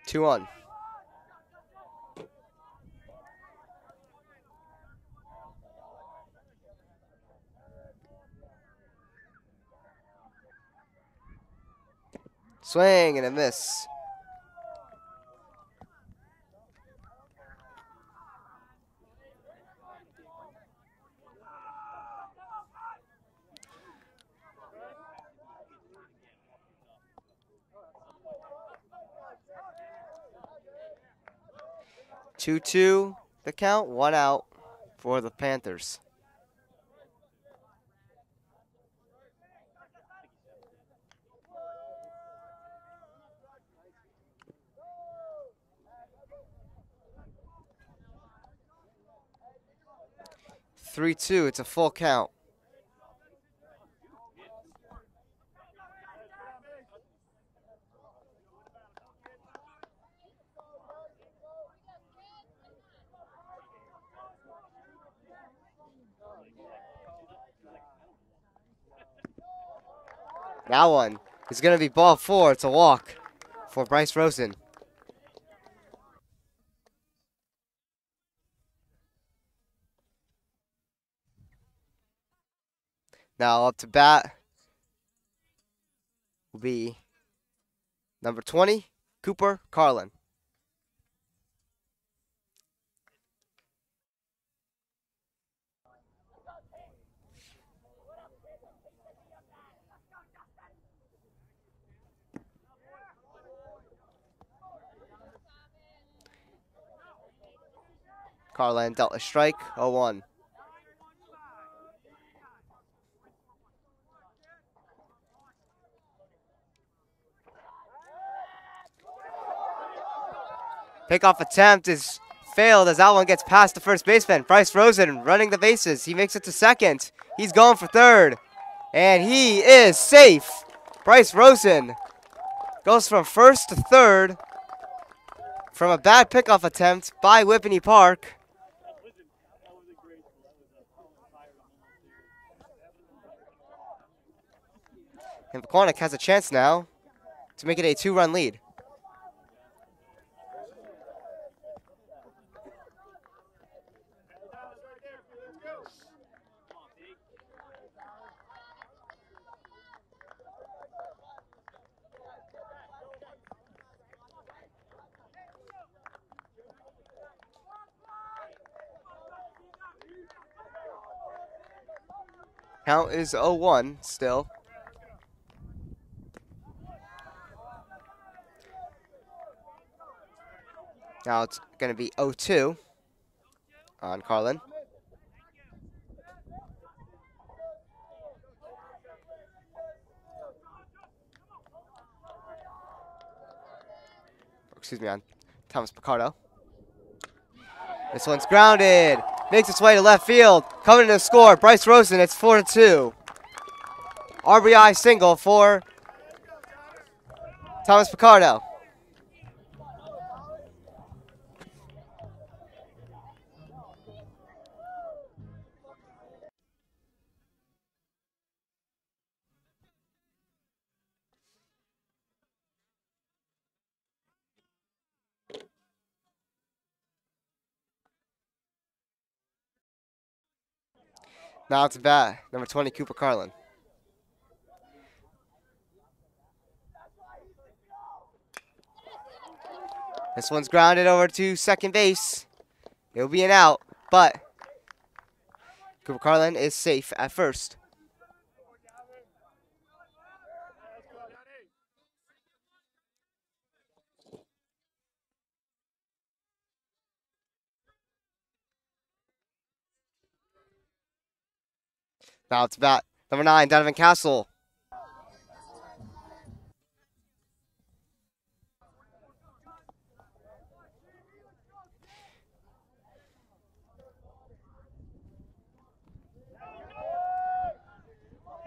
A: Two on. Swing and a miss. Two, the count, 1 out for the Panthers. Three, 2, it's a full count. That one is going to be ball 4. It's a walk for Bryce Rosen. Now up to bat will be number 20, Cooper Carlin. Carlin dealt a strike, 0-1. Pickoff attempt is failed as that one gets past the first baseman. Bryce Rosen running the bases. He makes it to second. He's going for third. And he is safe. Bryce Rosen goes from first to third from a bad pickoff attempt by Whippany Park. And Pequannock has a chance now to make it a 2-run lead. Count is 0-1 still. Now it's going to be 0-2 on Carlin. Excuse me, on Thomas Picardo. This one's grounded. Makes its way to left field. Coming to score, Bryce Rosen. It's 4-2. RBI single for Thomas Picardo. Now it's bat, number 20, Cooper Carlin. This one's grounded over to second base. It'll be an out, but Cooper Carlin is safe at first. Now it's bat, number 9, Donovan Castle.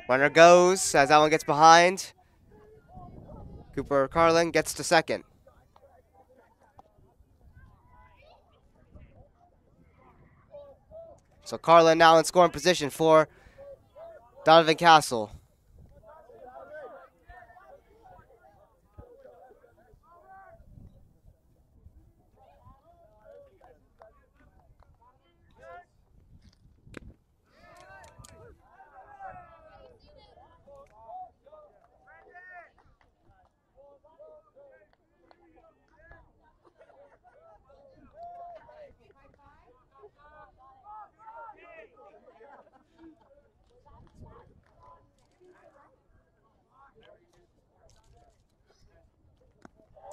A: Runner goes as that one gets behind. Cooper Carlin gets to second. So Carlin now in scoring position for Donovan Castle.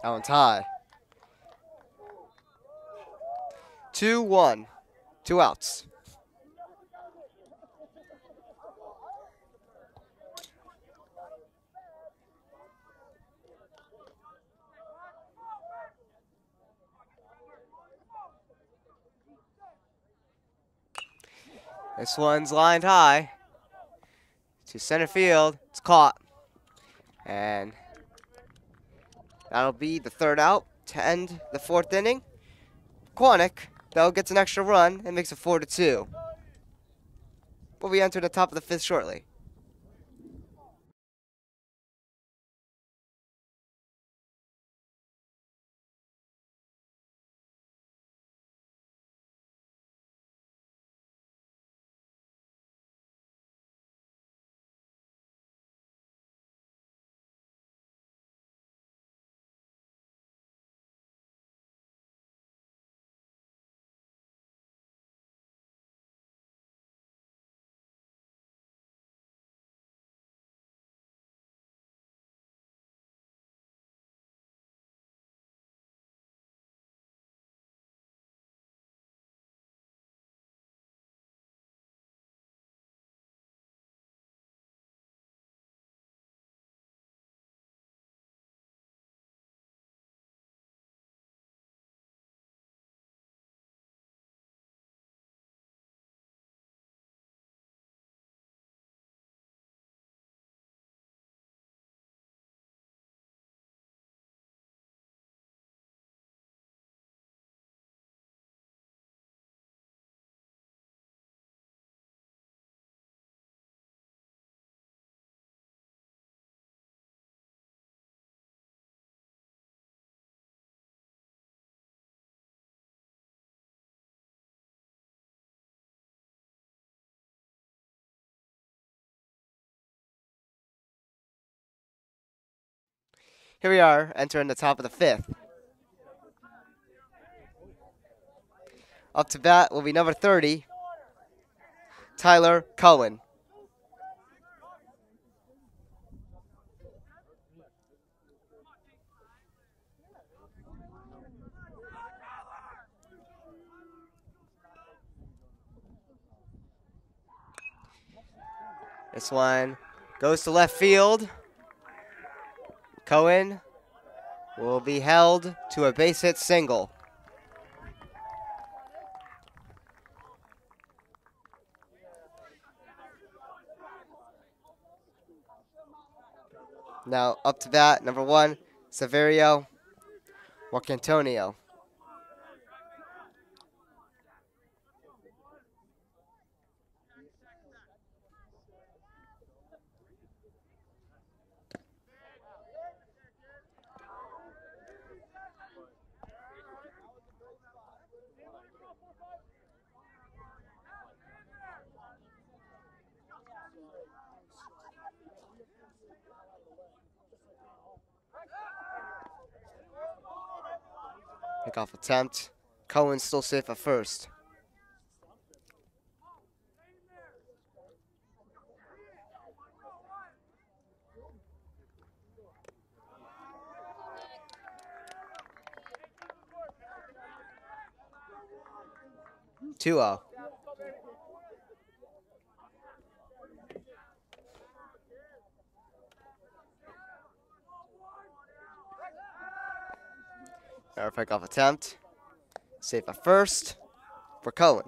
A: That one's high. 2-1. 2 outs. This one's lined high to center field. It's caught. And that'll be the third out to end the fourth inning. Pequannock, though, gets an extra run and makes it 4-2. We'll be entering the top of the fifth shortly. Here we are, entering the top of the fifth. Up to bat will be number 30, Tyler Cohen. This one goes to left field. Cohen will be held to a base hit single. Now up to bat, number 1, Severio Marcantonio. Pickoff attempt. Cohen still safe at first. Two 0. Another pickoff attempt. Safe at first for Cohen.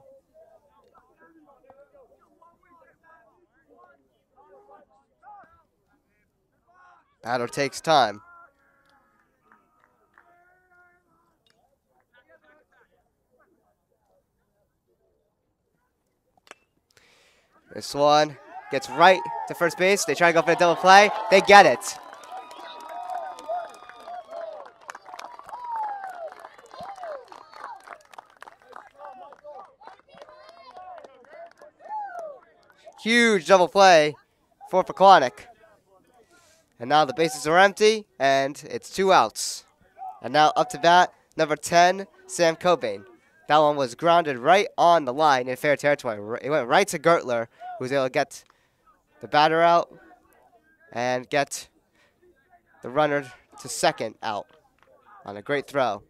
A: Batter takes time. This one gets right to first base. They try to go for a double play. They get it. Huge double play for Pequannock. And now the bases are empty, and it's 2 outs. And now up to bat, number 10, Sam Cobain. That one was grounded right on the line in fair territory. It went right to Gertler, who was able to get the batter out and get the runner to second out on a great throw.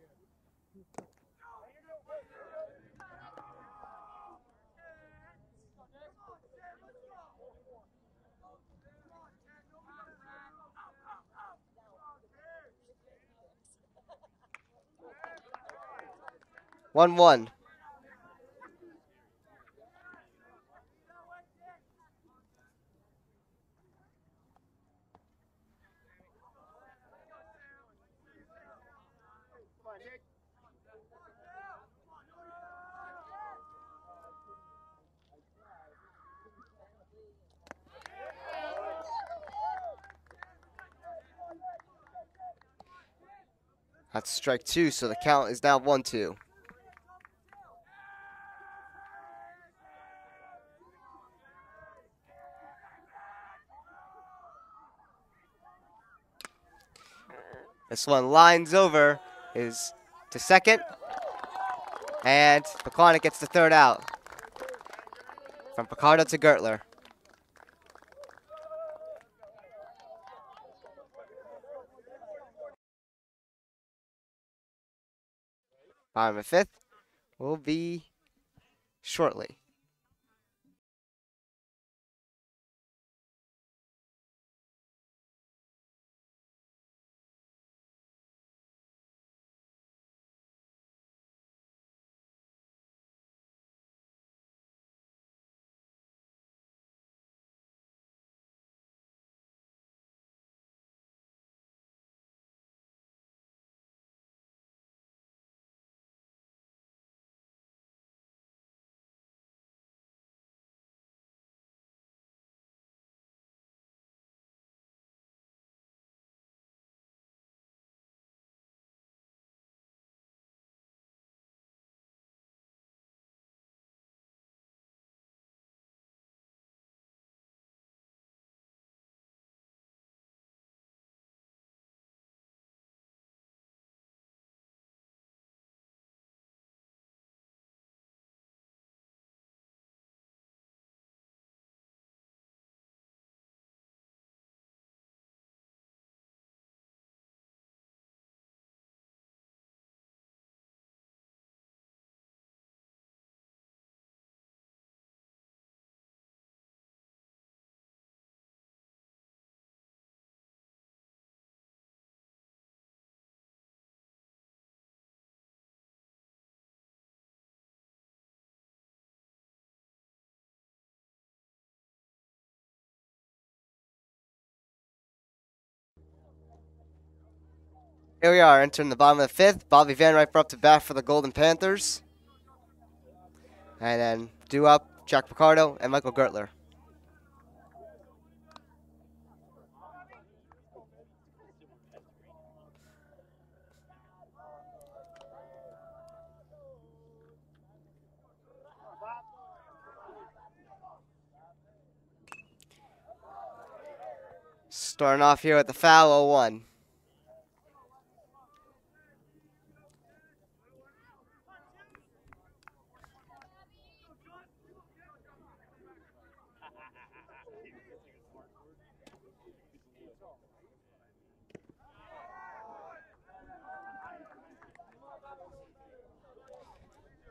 A: One one. That's strike 2, so the count is now 1-2. This one lines over, is to second, and Pequannock gets the third out. From Picardo to Gertler. Bottom of 5th will be shortly. Here we are entering the bottom of the fifth. Bobby Van Riper up to bat for the Golden Panthers. And then due up, Jack Picardo and Michael Gertler. Starting off here with the foul, 0-1.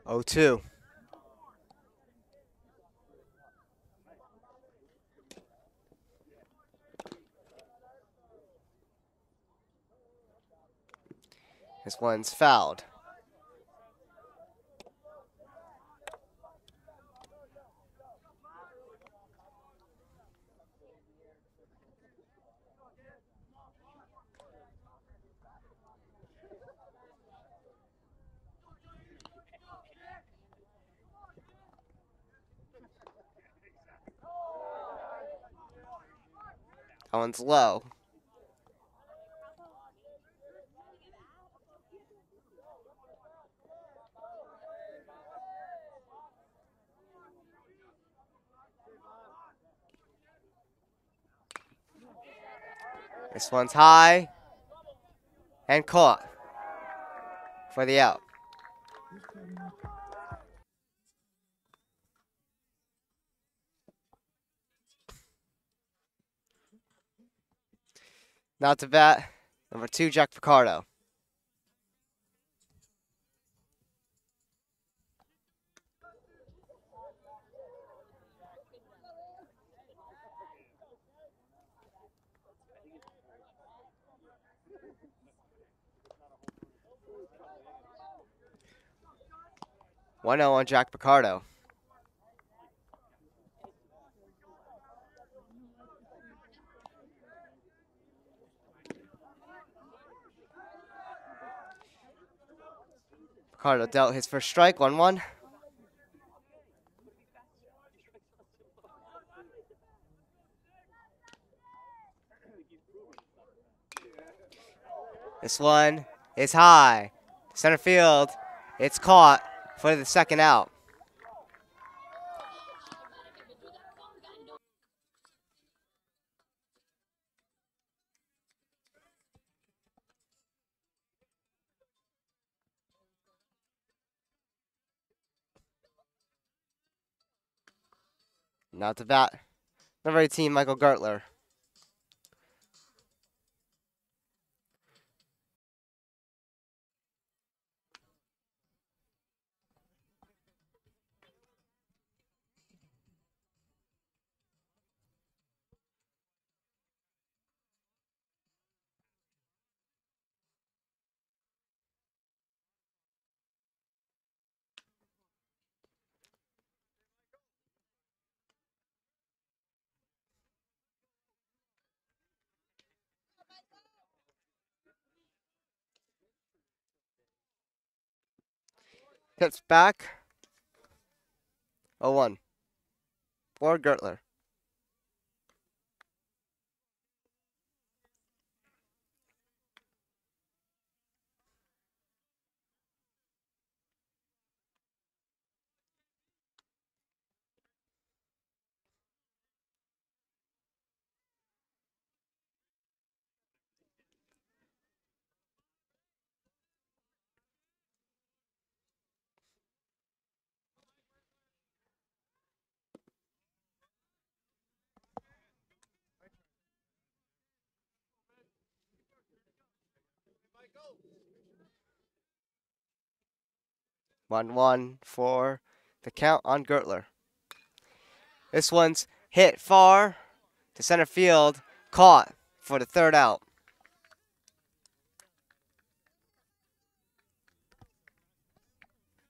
A: Oh, 2. This one's fouled. That one's low. This one's high and caught for the out. Now to bat, number 2, Jack Picardo. One 0 on Jack Picardo. Picardo dealt his first strike, 1-1. This one is high. Center field. It's caught for the second out. Now to bat, number 18, Michael Gertler. Hits back, 0-1 for Gertler. One one for the count on Gertler. This one's hit far to center field, caught for the third out.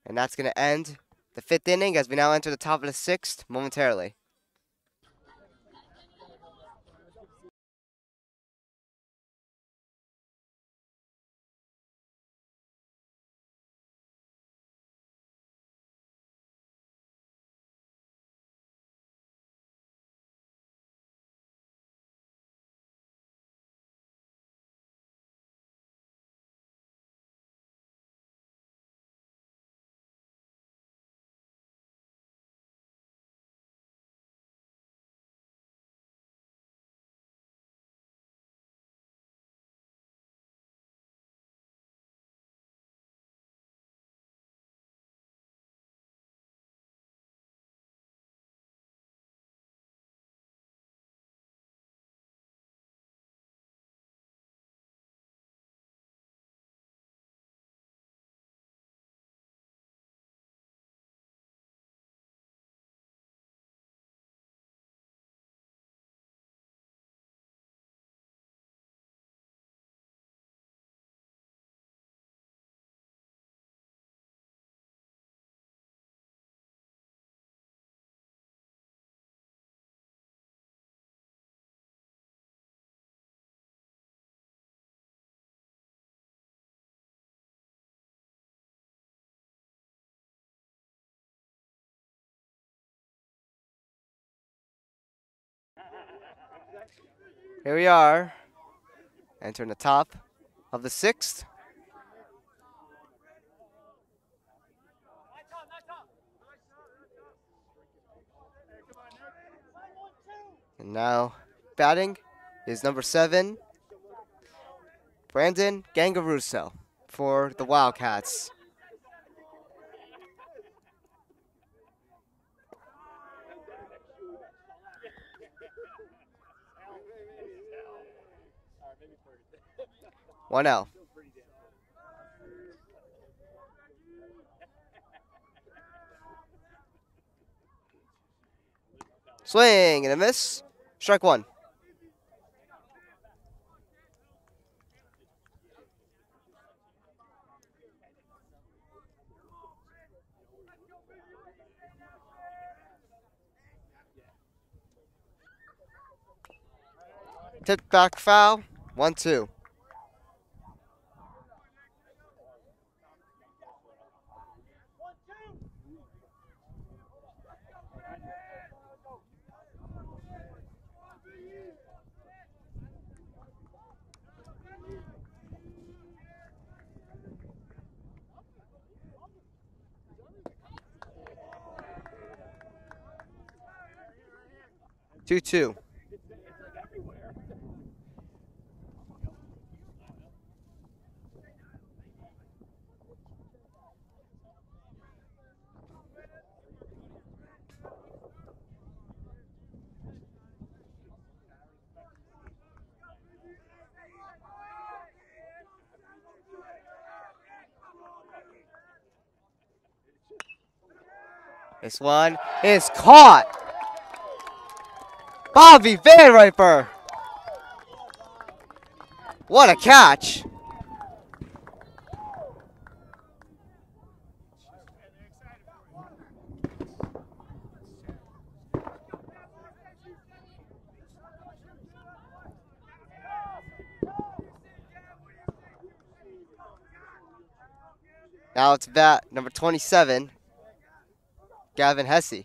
A: And that's going to end the fifth inning as we now enter the top of the sixth momentarily. Here we are, entering the top of the 6th. And now batting is number 7, Brandon Gangarusso for the Wildcats. One out. Swing and a miss. Strike 1. Tipped back foul. 1-2. Two. This one is caught. Bobby Van Riper. What a catch. Now it's bat number 27, Gavin Hesse.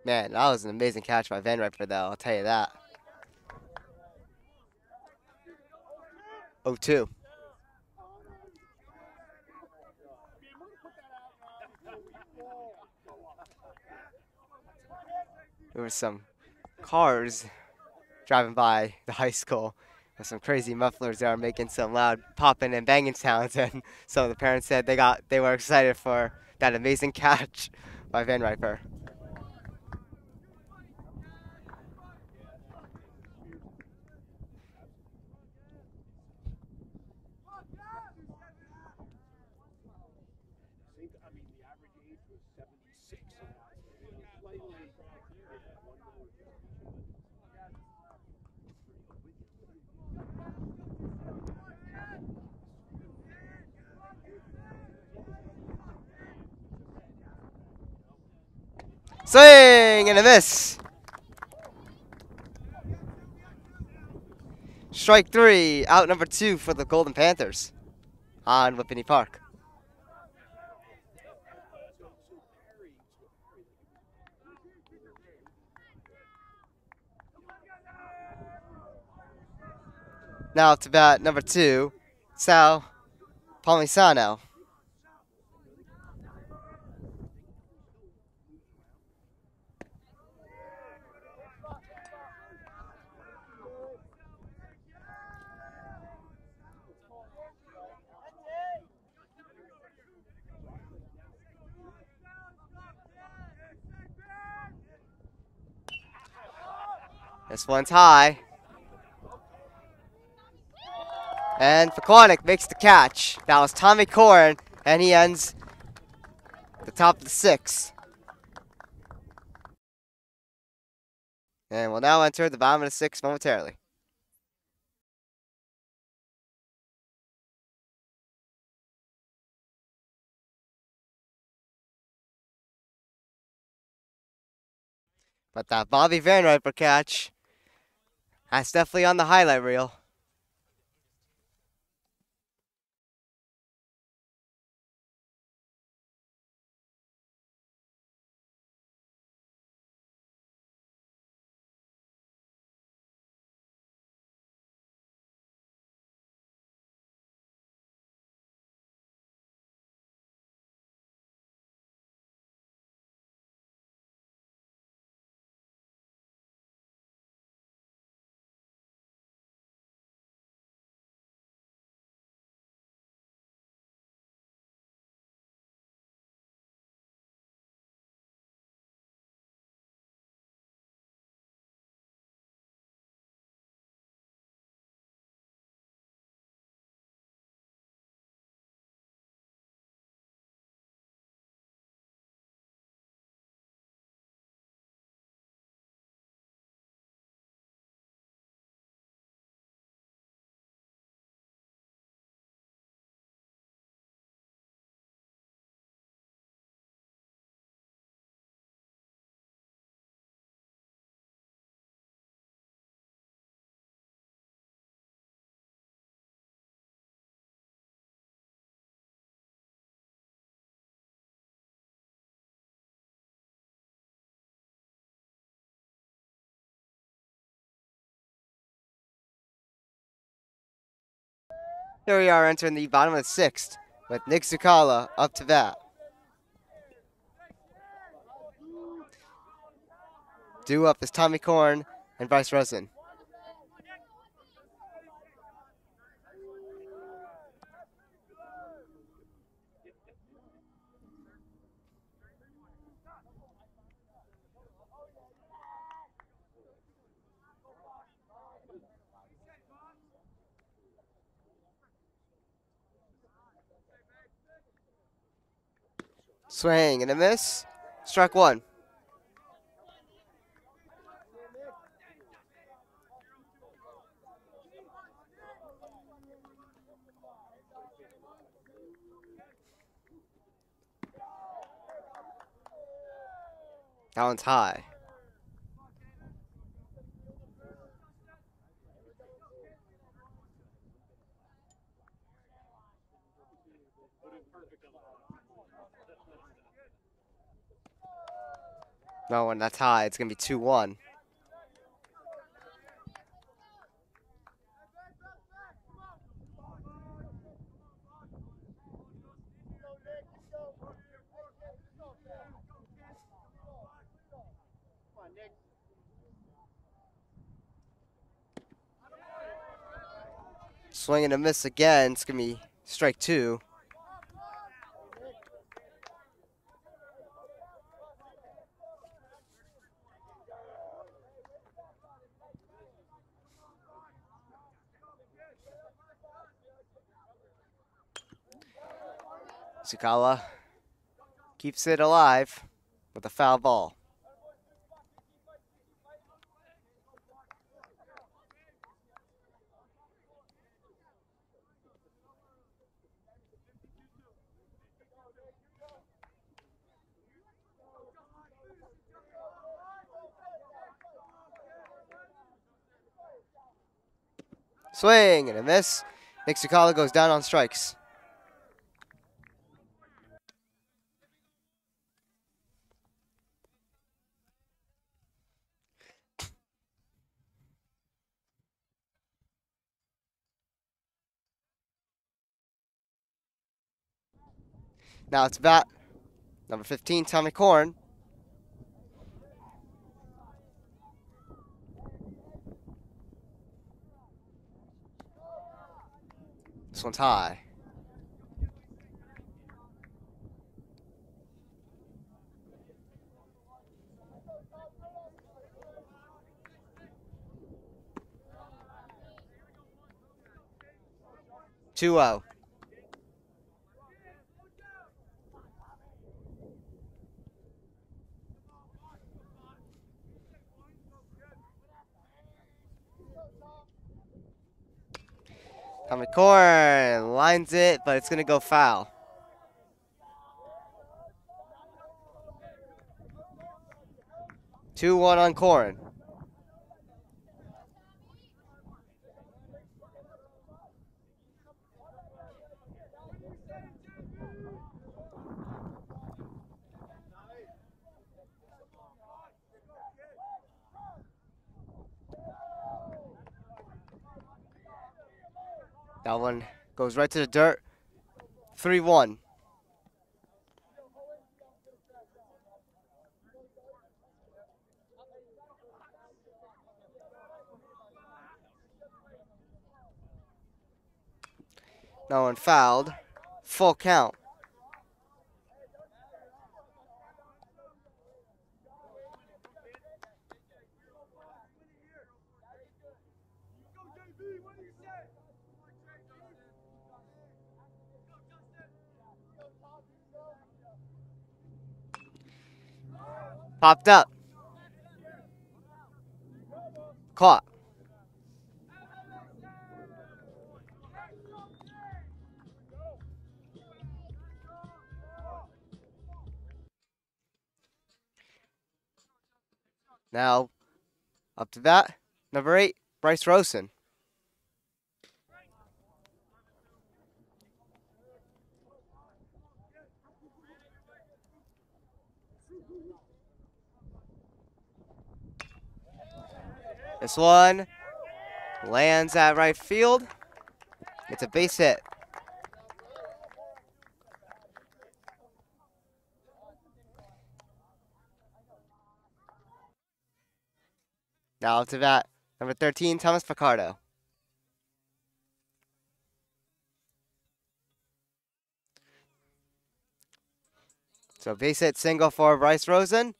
A: Man, that was an amazing catch by Van Riper, though. I'll tell you that. 0-2. There were some cars driving by the high school with some crazy mufflers that are making some loud popping and banging sounds, and some of the parents said they were excited for that amazing catch by Van Riper. Swing and a miss. Strike 3, out number 2 for the Golden Panthers on Whippany Park. Now to bat number 2, Sal Palmisano. This one's high. And Pequannock makes the catch. That was Tommy Corn, and he ends the top of the 6th. And we'll now enter the bottom of the 6th momentarily. But that Bobby Van Riper catch That's definitely on the highlight reel. Here we are entering the bottom of the sixth with Nick Zucala up to bat. Due up is Tommy Korn and Bryce Rosen. Swing and a miss. Strike one. That one's high. No, when that's high, it's going to be 2-1. Swing and a miss again. It's going to be strike two. Zucala keeps it alive with a foul ball. Swing and a miss. Nick Zucala goes down on strikes. Now it's bat number 15, Tommy Korn. This one's high. Two zero. Tommy Korn lines it, but it's going to go foul. Two one on Korn. That one goes right to the dirt. 3-1. That one fouled. Full count. Popped up. Caught. Now, up to bat, number 8, Bryce Rosen. This one lands at right field. It's a base hit. Now up to bat, number 13, Thomas Picardo. So base hit single for Bryce Rosen.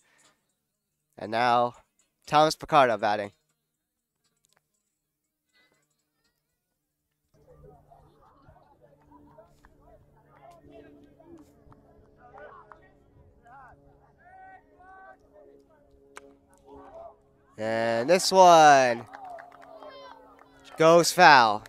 A: And now Thomas Picardo batting. And this one goes foul.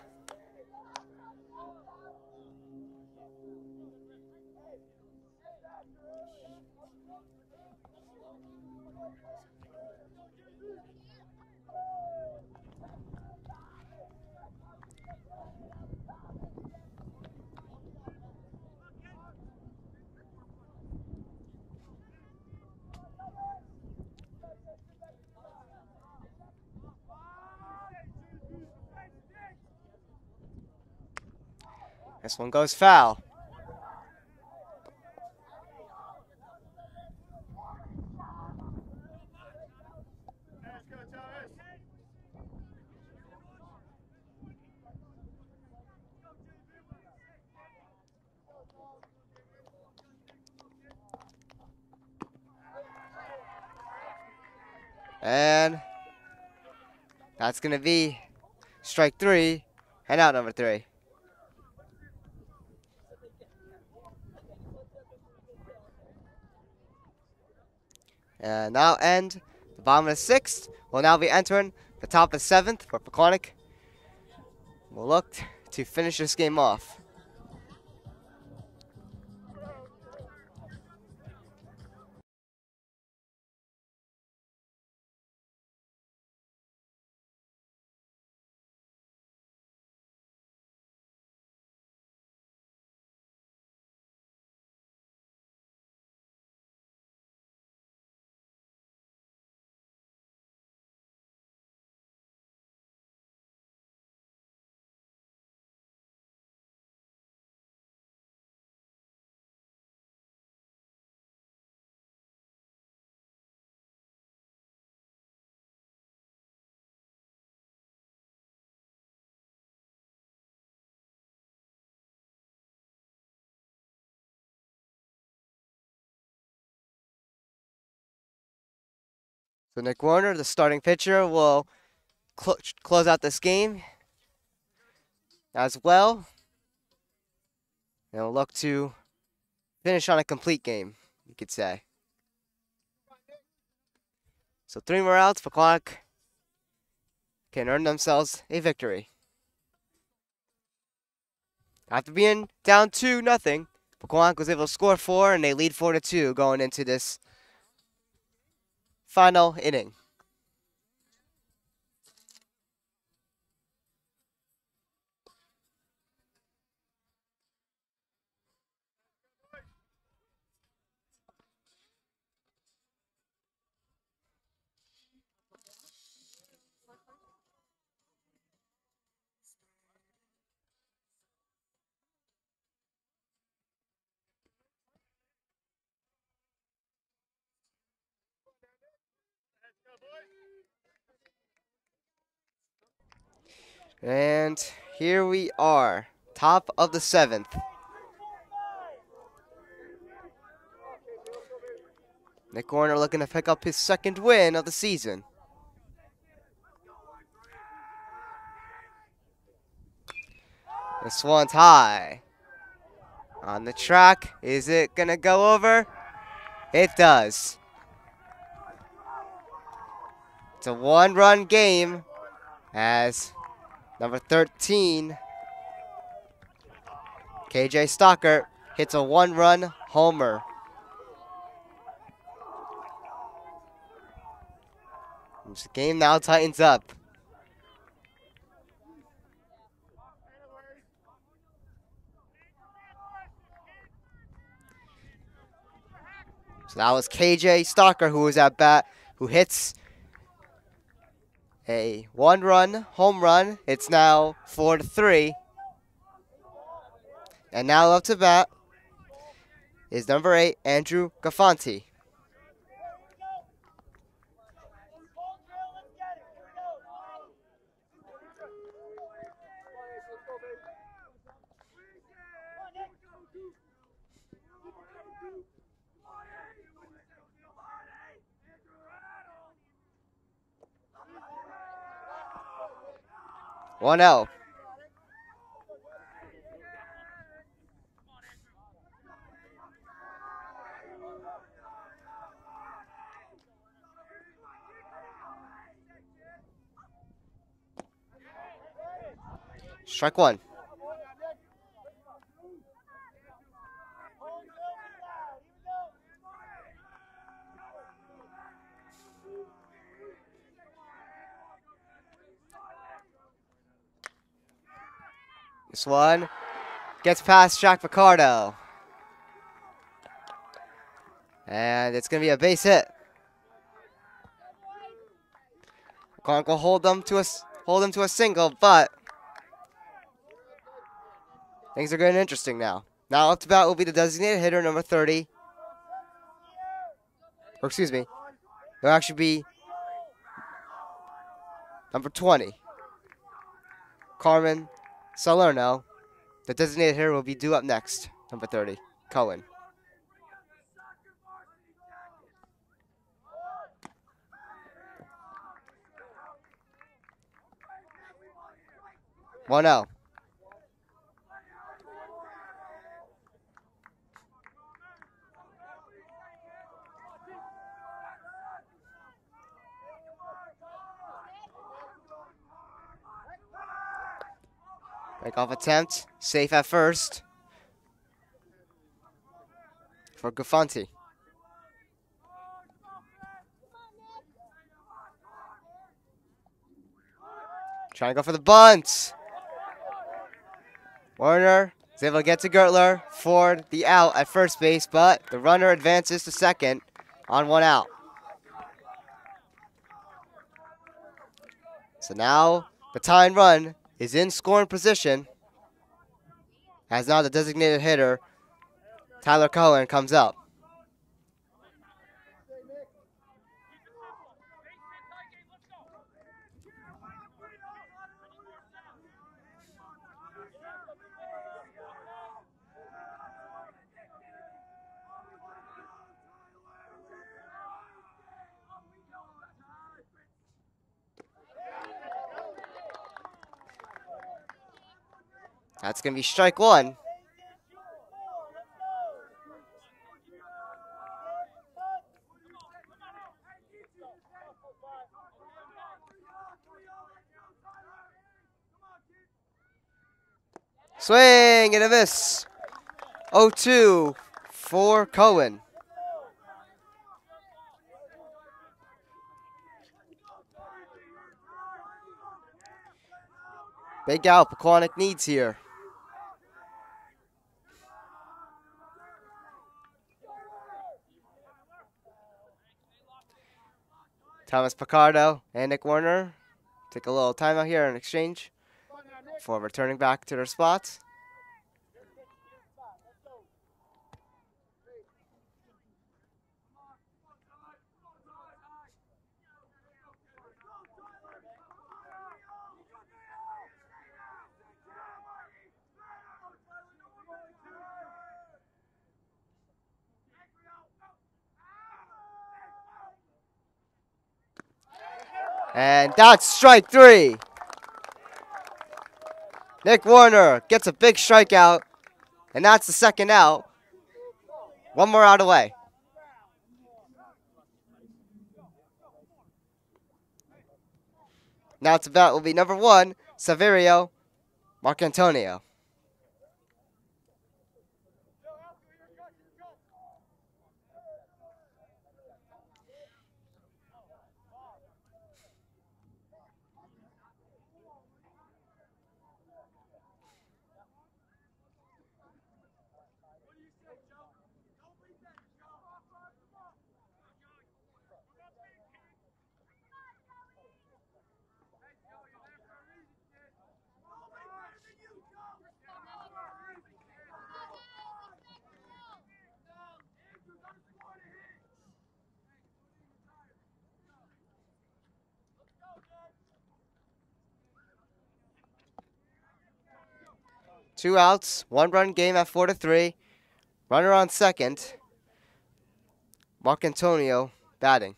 A: This one goes foul. And that's going to be strike 3 and out number 3. And now end the bottom of the 6th. We'll now be entering the top of the 7th for Pequannock. We'll look to finish this game off. So Nick Warner, the starting pitcher, will close out this game as well. And we'll look to finish on a complete game, you could say. So 3 more outs, Pequannock can earn themselves a victory. After being down 2-0, Pequannock was able to score 4, and they lead 4-2 going into this final inning. And here we are, top of the 7th. Nick Warner looking to pick up his 2nd win of the season. This one's high. On the track, is it gonna go over? It does. It's a 1-run game as number 13, KJ Stocker, hits a 1-run homer. The game now tightens up. So that was KJ Stocker who was at bat, who hits a 1-run home run. It's now 4-3. And now up to bat is number 8, Andrew Gafanti. One out. Strike one. This one gets past Jack Picardo. And it's going to be a base hit. Conk will hold them to a single, but things are getting interesting now. Now up to bat will be the designated hitter, number 30. Or excuse me, it'll actually be number 20. Carmen Salerno. The designated hitter will be due up next, number 30, Cohen. One out. Break-off attempt, safe at first for Gafanti. Trying to go for the bunt. Warner is able to get to Gertler for the out at first base, but the runner advances to second on 1 out. So now the tying run is in scoring position as now the designated hitter, Tyler Cohen, comes up. That's going to be strike one. Swing and a miss. 0-2 for Cohen. Big out Pequannock needs here. Thomas Picardo and Nick Warner take a little timeout here in exchange before returning back to their spots. And that's strike 3. Nick Warner gets a big strikeout, and that's the second out. One more out away. Now to bat will be number 1, Saverio Marcantonio. Two outs, 1-run game at 4-3. Runner on second. Marcantonio batting.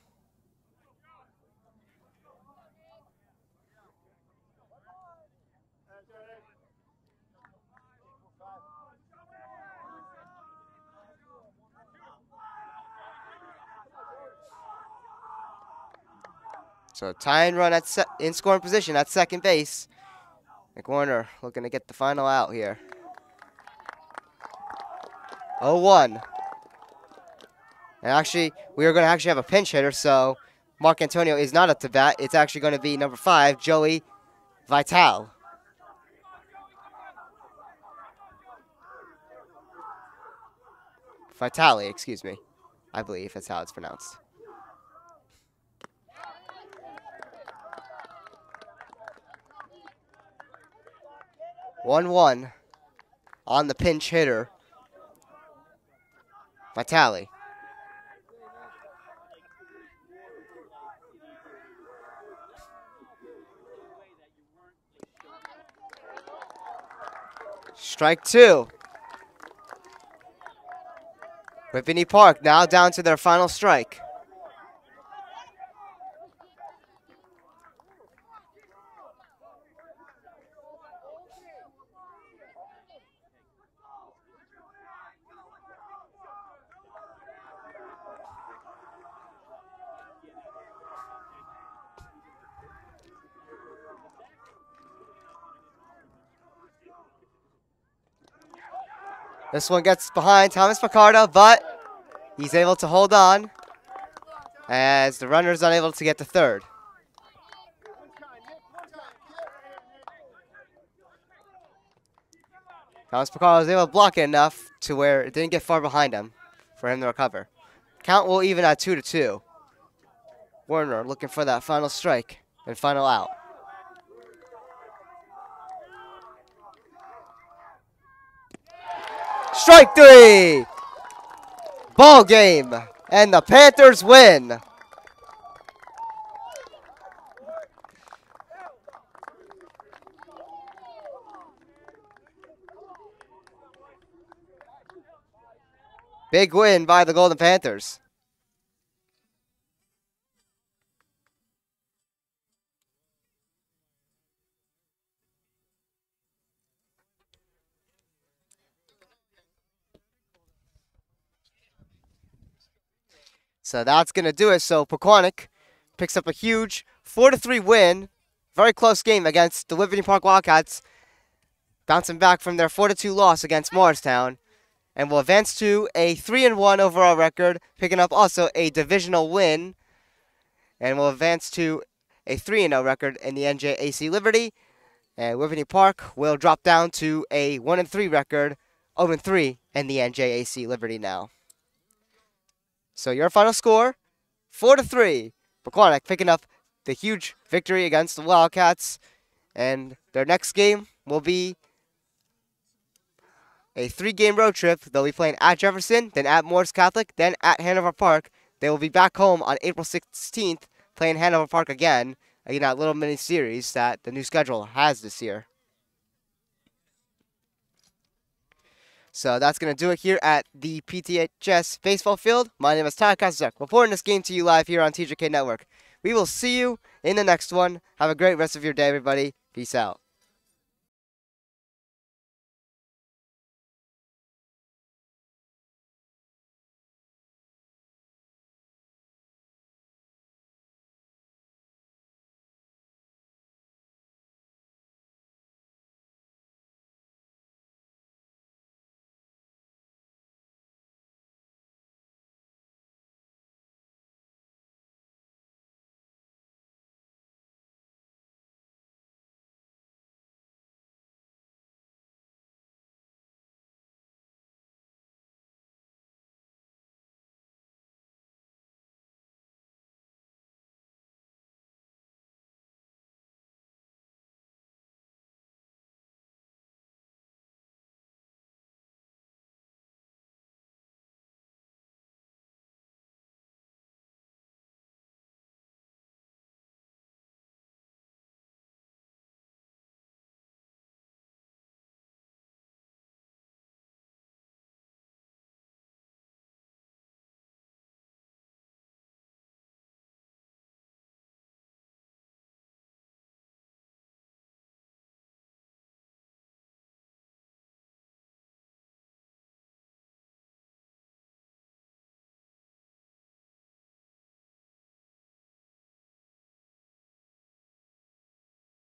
A: So tying run at in scoring position at second base. Nick Warner looking to get the final out here. 0-1. And actually, we are going to actually have a pinch hitter, so Marcantonio is not up to bat. It's actually going to be number 5, Joey Vital. Vitale, excuse me. I believe that's how it's pronounced. One on the pinch hitter, Vitale. Strike 2. Whippany Park now down to their final strike. This one gets behind Thomas Picardo, but he's able to hold on as the runner is unable to get to third. Thomas Picardo was able to block it enough to where it didn't get far behind him for him to recover. Count will even at 2-2. Warner looking for that final strike and final out. Strike 3! Ball game, and the Panthers win. Big win by the Golden Panthers. So that's going to do it. So Pequannock picks up a huge 4-3 win. Very close game against the Whippany Park Wildcats, bouncing back from their 4-2 loss against Morristown, and will advance to a 3-1 overall record, picking up also a divisional win, and will advance to a 3-0 record in the NJAC Liberty. And Whippany Park will drop down to a 1-3 record, 0-3 in the NJAC Liberty now. So your final score, 4-3. Pequannock picking up the huge victory against the Wildcats. And their next game will be a 3-game road trip. They'll be playing at Jefferson, then at Morris Catholic, then at Hanover Park. They will be back home on April 16th, playing Hanover Park again in that little mini series that the new schedule has this year. So that's going to do it here at the PTHS baseball field. My name is Ty Kazak, reporting this game to you live here on TJK Network. We will see you in the next one. Have a great rest of your day, everybody. Peace out.